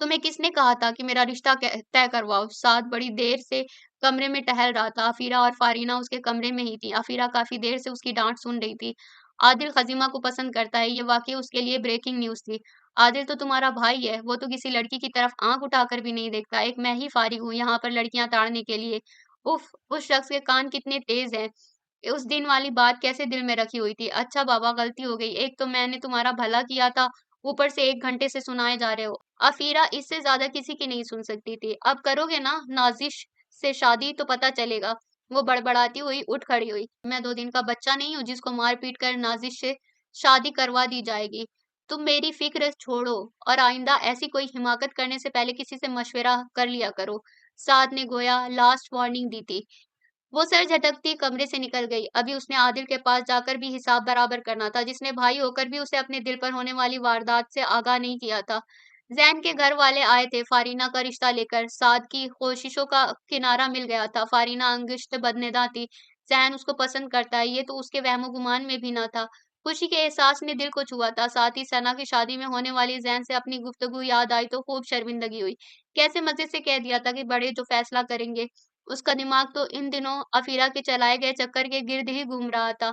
A: तुम्हें किसने कहा था कि मेरा रिश्ता तय करवाओ? साद बड़ी देर से कमरे में टहल रहा था। अफीरा और फारीना उसके कमरे में ही थी। अफीरा काफी देर से उसकी डांट सुन रही थी। आदिल खजीमा को पसंद करता है, ये वाकई उसके लिए ब्रेकिंग न्यूज थी। आदिल तो तुम्हारा भाई है, वो तो किसी लड़की की तरफ आंख उठाकर भी नहीं देखता। एक मैं ही फारिग हूँ यहाँ पर लड़कियां ताड़ने के लिए। उफ, उस शख्स के कान कितने तेज हैं। उस दिन वाली बात कैसे दिल में रखी हुई थी। अच्छा बाबा, गलती हो गई। एक तो मैंने तुम्हारा भला किया था, ऊपर से 1 घंटे से सुनाए जा रहे हो। अफीरा इससे ज्यादा किसी की नहीं सुन सकती थी। अब करोगे ना नाजिश से शादी तो पता चलेगा। वो बड़बड़ाती हुई उठ खड़ी हुई। मैं 2 दिन का बच्चा नहीं हूँ जिसको मार पीट कर नाजिश से शादी करवा दी जाएगी। तुम मेरी फिक्र छोड़ो और आइंदा ऐसी कोई हिमाकत करने से पहले किसी से मशवरा कर लिया करो। साद ने गोया लास्ट वार्निंग दी थी। वो सर झटकती कमरे से निकल गई। अभी उसने आदिल के पास जाकर भी हिसाब बराबर करना था, जिसने भाई होकर भी उसे अपने दिल पर होने वाली वारदात से आगाह नहीं किया था। जैन के घर वाले आए थे फारीना का रिश्ता लेकर। साद की कोशिशों का किनारा मिल गया था। फारीना अंगिष्ट बदनिगाह थी। जैन उसको पसंद करता है, ये तो उसके वहमो गुमान में भी न था। खुशी के एहसास ने दिल को छुआ था। साथ ही सना की शादी में होने वाली जैन से अपनी गुफ्तगू याद आई तो खूब शर्मिंदगी हुई। कैसे मजे से कह दिया था कि बड़े जो फैसला करेंगे। उसका दिमाग तो इन दिनों अफीरा के चलाए गए चक्कर के गिर्द ही घूम रहा था।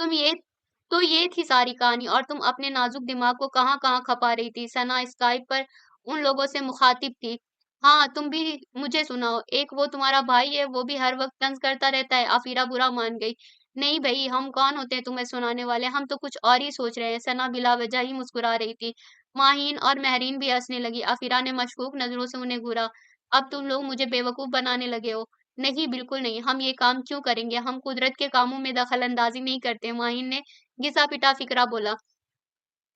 A: तुम ये ये थी सारी कहानी, और तुम अपने नाजुक दिमाग को कहाँ-कहाँ खपा रही थी। सना स्काइप पर उन लोगों से मुखातिब थी। हाँ, तुम भी मुझे सुनाओ। एक वो तुम्हारा भाई है, वो भी हर वक्त तंज करता रहता है। अफीरा बुरा मान गई। नहीं भई, हम कौन होते हैं तुम्हें सुनाने वाले? हम तो कुछ और ही सोच रहे हैं। सना बिला वजह ही मुस्कुरा रही थी। माहीन और महरीन भी हंसने लगी। अफीरा ने मशकूक नजरों से उन्हें घूरा। अब तुम लोग मुझे बेवकूफ बनाने लगे हो। नहीं, बिल्कुल नहीं। हम ये काम क्यों करेंगे? हम कुदरत के कामों में दखल अंदाजी नहीं करते। माहिन ने घिसा-पिटा फिकरा बोला।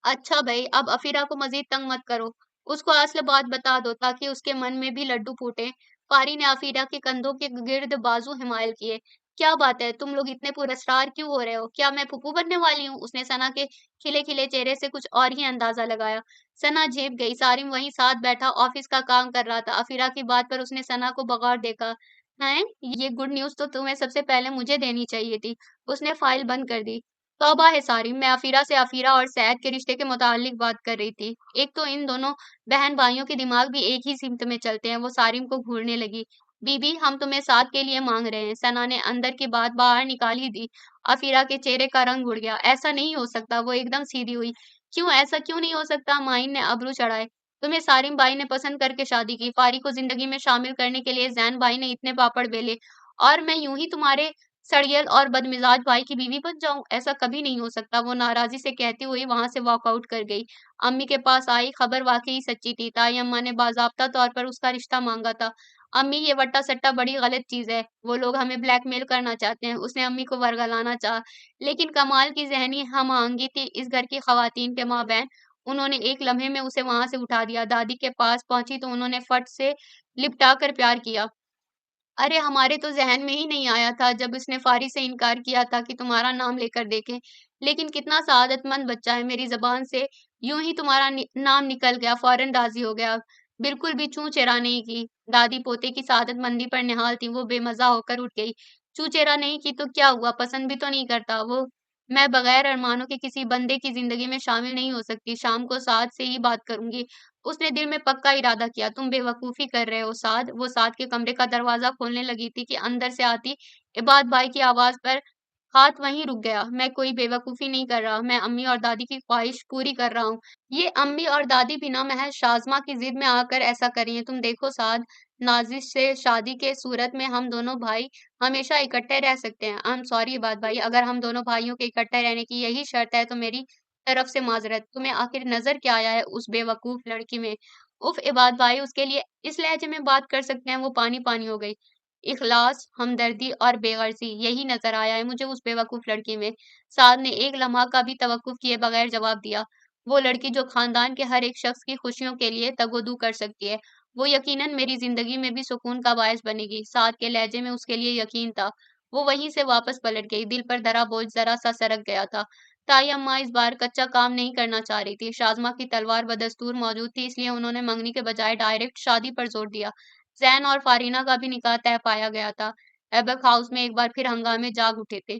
A: अच्छा भई, अब अफीरा को मज़ीद तंग मत करो। उसको असल बात बता दो ताकि उसके मन में भी लड्डू फूटें। पारी ने अफीरा के कंधों के गिर्द बाजू हिमायल किए। क्या बात है? तुम लोग इतने पुरस्कार क्यों हो रहे हो? क्या मैं फूफू बनने वाली हूँ? उसने सना के खिले-खिले चेहरे से कुछ और ही अंदाजा लगाया। सना झेप गई। सारिम वहीं साथ बैठा ऑफिस का काम कर रहा था। अफीरा की बात पर उसने सना को बगौर देखा। हैं? ये गुड न्यूज़ तो तुम्हें सबसे पहले मुझे देनी चाहिए थी। उसने फाइल बंद कर दी। तौबा है सारी, मैं अफीरा और सैद के रिश्ते के मुतालिक बात कर रही थी। एक तो इन दोनों बहन भाइयों के दिमाग भी एक ही सिमत में चलते हैं। वो सारिम को घूरने लगी। बीबी, हम तुम्हें साथ के लिए मांग रहे हैं। सना ने अंदर की बात बाहर निकाल ही दी। अफीरा के चेहरे का रंग उड़ गया। ऐसा नहीं हो सकता। वो एकदम सीधी हुई। क्यों ऐसा क्यों नहीं हो सकता? माइन ने अबरू चढ़ाए। तुम्हें सारिम भाई ने पसंद करके शादी की। फारी को जिंदगी में शामिल करने के लिए जैन भाई ने इतने पापड़ बेले, और मैं यूं ही तुम्हारे सड़ियल और बदमिजाज भाई की बीवी बन जाऊं? ऐसा कभी नहीं हो सकता। वो नाराजी से कहती हुई वहां से वॉकआउट कर गई। अम्मी के पास आई। खबर वाकई सच्ची थी। ताई अम्मा ने बाजाब्ता तौर पर उसका रिश्ता मांगा था। अम्मी, ये वट्टा सट्टा बड़ी गलत चीज है। वो लोग हमें ब्लैकमेल करना चाहते हैं। उसने अम्मी को वरगलाना चाहा, लेकिन कमाल की जहनी हम आहंगी थी इस घर की खवातीन के माबैन। उन्होंने एक लम्हे में उसे वहां से उठा दिया। दादी के पास पहुंची तो उन्होंने फट से लिपटा कर प्यार किया। अरे! हमारे तो ज़हन में ही नहीं आया था जब उसने फ़ारी से इनकार किया था कि तुम्हारा नाम लेकर देखें। लेकिन कितना सआदतमंद बच्चा है, मेरी ज़बान से यूँ ही तुम्हारा नाम निकल गया, फ़ौरन राज़ी हो गया। बिल्कुल भी चूँ-चेरा नहीं की। दादी पोते की सआदतमंदी पर निहाल थी, वो बेमज़ा होकर उठ गई। चूँ-चेरा नहीं की तो क्या हुआ, पसंद भी तो नहीं करता वो। मैं बगैर अरमानों के किसी बंदे की ज़िंदगी में शामिल नहीं हो सकती, शाम को साद से ही बात करूँगी। उसने दिल में पक्का इरादा किया। तुम बेवकूफ़ी कर रहे हो साद। वो साद के कमरे का दरवाज़ा खोलने लगी थी कि अंदर से आती इबाद भाई की आवाज़ पर हाथ वहीं रुक गया। मैं कोई बेवकूफ़ी नहीं कर रहा, मैं अम्मी और दादी की ख्वाहिश पूरी कर रहा हूँ। ये अम्मी और दादी भी ना महज़ शाज़मा की ज़िद में आकर ऐसा कर रही हैं। तुम देखो साद, नाज़िश से शादी के सूरत में हम दोनों भाई हमेशा इकट्ठे रह सकते हैं। आई एम सॉरी इबाद भाई, अगर हम दोनों भाइयों के इकट्ठे रहने की यही शर्त है तो मेरी तरफ से माज़रत। तुम्हें आखिर नज़र क्या आया है उस बेवकूफ़ लड़की में? उफ़ इबाद भाई, उसके लिए इस लहजे में बात कर सकते हैं। वो पानी-पानी हो गई। इख़लास, हमदर्दी और बेग़र्ज़ी, यही नज़र आया है मुझे उस बेवकूफ़ लड़की में। साद ने एक लम्हा का भी तवक्कुफ़ किए बगैर जवाब दिया। वो लड़की जो ख़ानदान के हर एक शख़्स की खुशियों के लिए तगोदू कर सकती है, वो यकीनन मेरी ज़िंदगी में भी सुकून का बायस बनेगी। साद के लहजे में उसके लिए यकीन था। वो वहीं से वापस पलट गई। दिल पर धरा बोझ ज़रा-सा सरक गया था। ताई अम्मा इस बार कच्चा काम नहीं करना चाह रही थी। शाज़मा की तलवार बदस्तूर मौजूद थी, इसलिए उन्होंने मंगनी के बजाय डायरेक्ट शादी पर जोर दिया। ज़ैन और फारीना का भी निकाह तय पाया गया था। एबक हाउस में एक बार फिर हंगामे जाग उठे थे।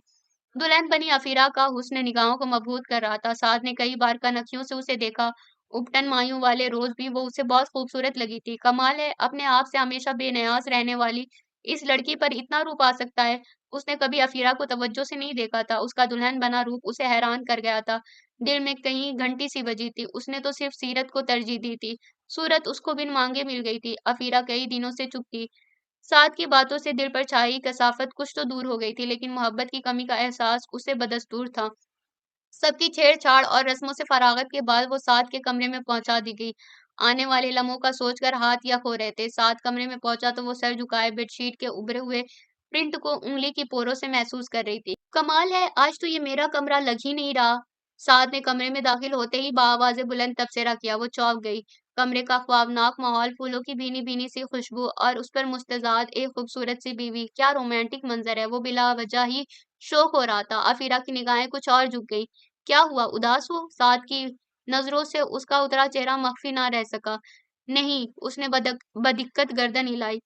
A: दुल्हन बनी अफीरा का हुस्न निगाहों को मबहूत कर रहा था। साद ने कई बार कनखियों से उसे देखा। उपटन मायूं वाले रोज भी वो उसे बहुत खूबसूरत लगी थी। कमाल है, अपने आप से हमेशा बेनियाज रहने वाली इस लड़की पर इतना रूप आ सकता है। उसने कभी अफीरा को तवज्जो से नहीं देखा था। उसका दुल्हन बना रूप उसे हैरान कर गया था। दिल में कहीं घंटी सी बजी थी। उसने तो सिर्फ सीरत को तरजीह दी थी। सूरत उसको बिन मांगे मिल गई थी। अफीरा कई दिनों से चुप थी। साद की बातों से दिल पर छाई कसाफत कुछ तो दूर हो गई थी, लेकिन मोहब्बत की कमी का एहसास उसे बदस्तूर था। सबकी छेड़छाड़ और रस्मों से फरागत के बाद वो साद के कमरे में पहुंचा दी गई। आने वाले लम्हों का सोचकर हाथ यक हो रहे थे। साद कमरे में पहुंचा तो वो सर झुकाए बेडशीट के उभरे हुए प्रिंट को उंगली की पोरों से महसूस कर रही थी। कमाल है, आज तो ये मेरा कमरा लग ही नहीं रहा। साद ने कमरे में दाखिल होते ही बाआवाज़े बुलंद तबसरा किया। वो चौंक गई। कमरे का ख्वाबनाक माहौल, फूलों की भीनी भीनी सी खुशबू और उस पर मुस्तज़ाद एक खूबसूरत सी बीवी। क्या रोमांटिक मंजर है। वो बिला वजह ही शौक हो रहा था। अफीरा की निगाहें कुछ और झुक गई। क्या हुआ, उदास हो? साद की नजरों से उसका उतरा चेहरा मख्फी ना रह सका। नहीं, उसने बदिक्कत गर्दन हिलाई।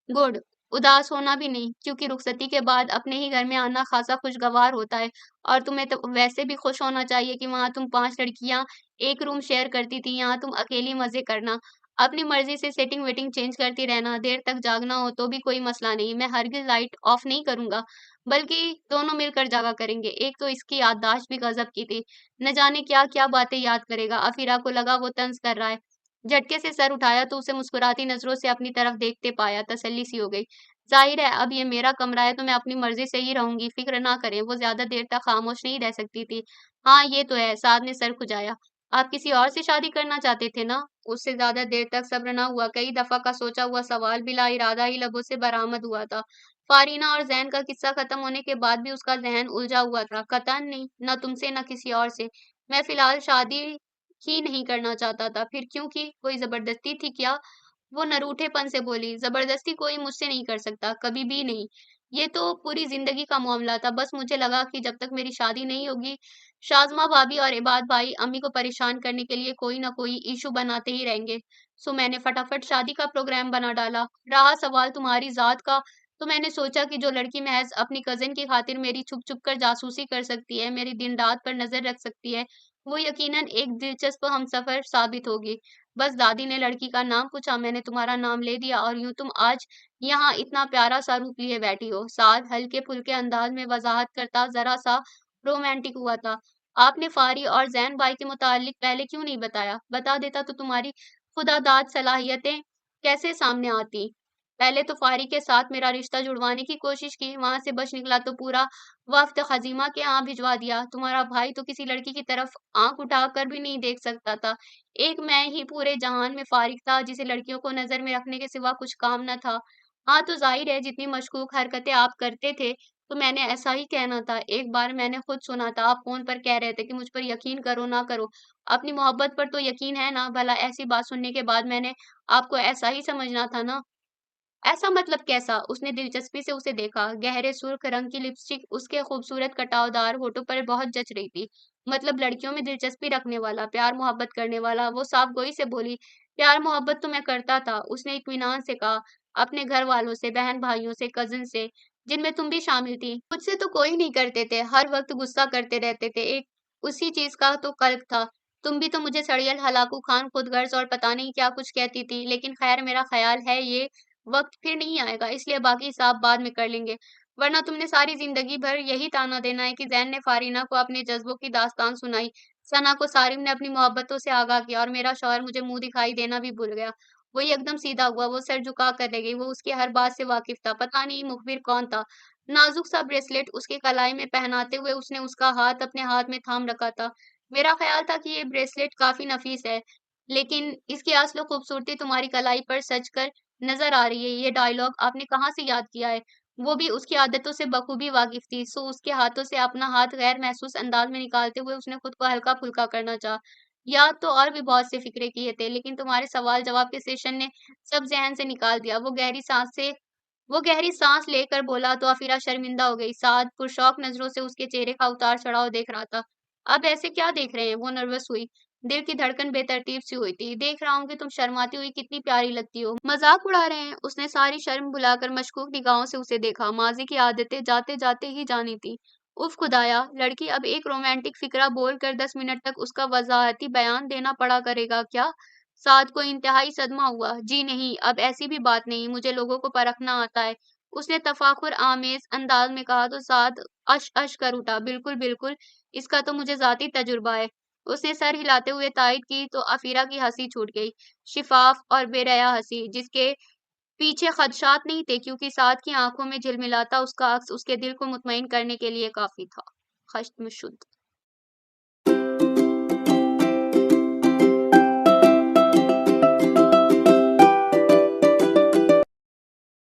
A: गुड, उदास होना भी नहीं, क्योंकि रुखसती के बाद अपने ही घर में आना खासा खुशगवार होता है। और तुम्हें तो वैसे भी खुश होना चाहिए कि वहां तुम 5 लड़कियां एक रूम शेयर करती थी, यहाँ तुम अकेली मजे करना। अपनी मर्जी से सेटिंग वेटिंग चेंज करती रहना, देर तक जागना हो तो भी कोई मसला नहीं। मैं हरगिज लाइट ऑफ नहीं करूंगा, बल्कि दोनों मिलकर जागा करेंगे। एक तो इसकी याददाश्त भी गजब की थी। न जाने क्या क्या बातें याद करेगा। अफीरा को लगा वो तंज कर रहा है। झटके से सर उठाया तो उसे मुस्कुराती नजरों से अपनी तरफ देखते पाया। तसल्ली सी हो गई। जाहिर है अब ये मेरा कमरा है तो मैं अपनी मर्जी से ही रहूंगी, फिक्र ना करें। वो ज्यादा देर तक खामोश नहीं रह सकती थी। हाँ ये तो है, साद ने सर खुजाया। आप किसी और से शादी करना चाहते थे ना? उससे ज्यादा देर तक सब्र ना हुआ। कई दफा का सोचा हुआ सवाल बिला इरादा ही लबों से बरामद हुआ था। फारीना और जैन का किस्सा खत्म होने के बाद भी उसका जहन उलझा हुआ था। कतई नहीं, न तुमसे न किसी और से। मैं फिलहाल शादी ही नहीं करना चाहता था। फिर क्यों की? कोई जबरदस्ती थी क्या? वो नरूठेपन से बोली। जबरदस्ती कोई मुझसे नहीं कर सकता, कभी भी नहीं। ये तो पूरी जिंदगी का मामला था। बस मुझे लगा कि जब तक मेरी शादी नहीं होगी, शाज़मा भाभी और इबाद भाई अम्मी को परेशान करने के लिए कोई ना कोई इशू बनाते ही रहेंगे। सो मैंने फटाफट शादी का प्रोग्राम बना डाला। रहा सवाल तुम्हारी ज़ात का, तो मैंने सोचा कि जो लड़की महज अपनी कज़न की खातिर मेरी छुप-छुप कर जासूसी कर सकती है, मेरी दिन-रात पर नज़र रख सकती है, वो यकीनन एक दिलचस्प हमसफ़र साबित होगी। बस दादी ने लड़की का नाम पूछा, मैंने तुम्हारा नाम ले दिया और यूँ तुम आज यहाँ इतना प्यारा-सा रूप लिए बैठी हो। साद हल्के-फुल्के अंदाज में वज़ाहत करता ज़रा-सा रोमांटिक हुआ था। आपने फ़ारी और ज़ैन भाई के मुताल्लिक़ पहले क्यों नहीं बताया? बता देता तो तुम्हारी खुदादाद सलाहियतें कैसे सामने आती? पहले तो फ़ारी के साथ मेरा रिश्ता जुड़वाने की कोशिश की, वहाँ से बच निकला तो पूरा वफ़्द ख़ज़ीमा के यहाँ भिजवा दिया। तुम्हारा भाई तो किसी लड़की की तरफ आँख उठाकर भी नहीं देख सकता था। एक मैं ही पूरे जहान में फ़ारिग था, जिसे लड़कियों को नज़र में रखने के सिवा कुछ काम न था। हाँ, तो ज़ाहिर है जितनी मशकूक हरकतें आप करते थे, तो मैंने ऐसा ही कहना था। एक बार मैंने खुद सुना था, आप फ़ोन पर कह रहे थे कि मुझ पर यकीन करो ना करो, अपनी मोहब्बत पर तो यकीन है ना? भला ऐसी बात सुनने के बाद मैंने आपको ऐसा ही समझना था ना? ऐसा मतलब कैसा? उसने दिलचस्पी से उसे देखा। गहरे सुर्ख रंग की लिपस्टिक उसके खूबसूरत कटावदार होठों पर बहुत जच रही थी। मतलब लड़कियों में दिलचस्पी रखने वाला, प्यार मोहब्बत करने वाला। वो साफ गोई से बोली, प्यार मोहब्बत तो मैं करता था। उसने इत्मीनान से कहा, अपने घर वालों से, बहन भाइयों से, कजिन से, जिनमें तुम भी शामिल थी। मुझसे तो कोई नहीं करते थे, हर वक्त गुस्सा करते रहते थे। एक उसी चीज का तो कल्प था। तुम भी तो मुझे सड़ियल हलाकू खान खुदगर्ज और पता नहीं क्या कुछ कहती थी। लेकिन खैर, मेरा ख्याल है ये वक़्त फिर नहीं आएगा, इसलिए बाकी हिसाब बाद में कर लेंगे। वरना तुमने सारी ज़िंदगी भर यही ताना देना है कि ज़ैन ने फ़ारीना को अपने जज़्बों की दास्तान सुनाई, सना को सारिम ने अपनी मोहब्बतों से आगाह किया और मेरा शौहर मुझे मुँह दिखाई देना भी भूल गया। वो एकदम सीधा हुआ, वो सर झुका कर रह गई, वो उसकी हर बात से वाकिफ़ था। पता नहीं मुखबिर कौन था? नाज़ुक-सा ब्रेसलेट उसके कलाई में पहनाते हुए उसने उसका हाथ अपने हाथ में थाम रखा था। मेरा ख़्याल था कि ये ब्रेसलेट काफ़ी नफ़ीस है, लेकिन इसकी असल खूबसूरती तुम्हारी कलाई पर सज कर नज़र आ रही है। ये डायलॉग आपने कहाँ से याद किया है? वो भी उसकी आदतों से बखूबी वाकिफ़ थी, सो उसके हाथों से अपना हाथ गैर महसूस अंदाज में निकालते हुए उसने खुद को हल्का-फुल्का करना चाहा। याद तो और भी बहुत से फ़िक्रे किए थे, लेकिन तुम्हारे सवाल-जवाब के सेशन ने सब ज़हन से निकाल दिया। वो गहरी साँस लेकर बोला तो अफ़ीरा शर्मिंदा हो गई। साद पुरशौक नज़रों से उसके चेहरे का उतार-चढ़ाव देख रहा था। اب ایسے کیا دیکھ رہے ہیں؟ وہ نروس ہوئی۔ دل کی دھڑکن بے ترتیب سی ہوئی تھی۔ دیکھ رہا ہوں کہ تم شرماتی ہوئی کتنی پیاری لگتی ہو۔ مذاق اڑا رہے ہیں؟ اس نے ساری شرم بھلا کر مشکوک نگاہوں سے اسے دیکھا۔ ماضی کی عادتیں جاتے جاتے ہی جانی تھی۔ اف خدایا! لڑکی اب ایک رومانٹک فقرہ بول کر 10 منٹ تک اس کا وضاحتی بیان دینا پڑا کرے گا کیا؟ سعد کو انتہائی صدمہ ہوا۔ جی نہیں، اب ایسی بھی بات نہیں، مجھے لوگوں کو پرکھنا آتا ہے۔ اس نے تفاخر آمیز انداز میں کہا تو سعد اش اش کر اٹھا۔ بالکل بالکل، اس کا تو مجھے ذاتی تجربہ ہے۔ اس نے سر ہلاتے ہوئے تائید کی تو عفیرہ کی ہنسی چھوٹ گئی، شفاف اور بے ریا ہنسی جس کے پیچھے خدشات نہیں تھے کیونکہ سعد کی آنکھوں میں جھلملاتا اس کا عکس اس کے دل کو مطمئن کرنے کے لیے کافی تھا۔ خشم شد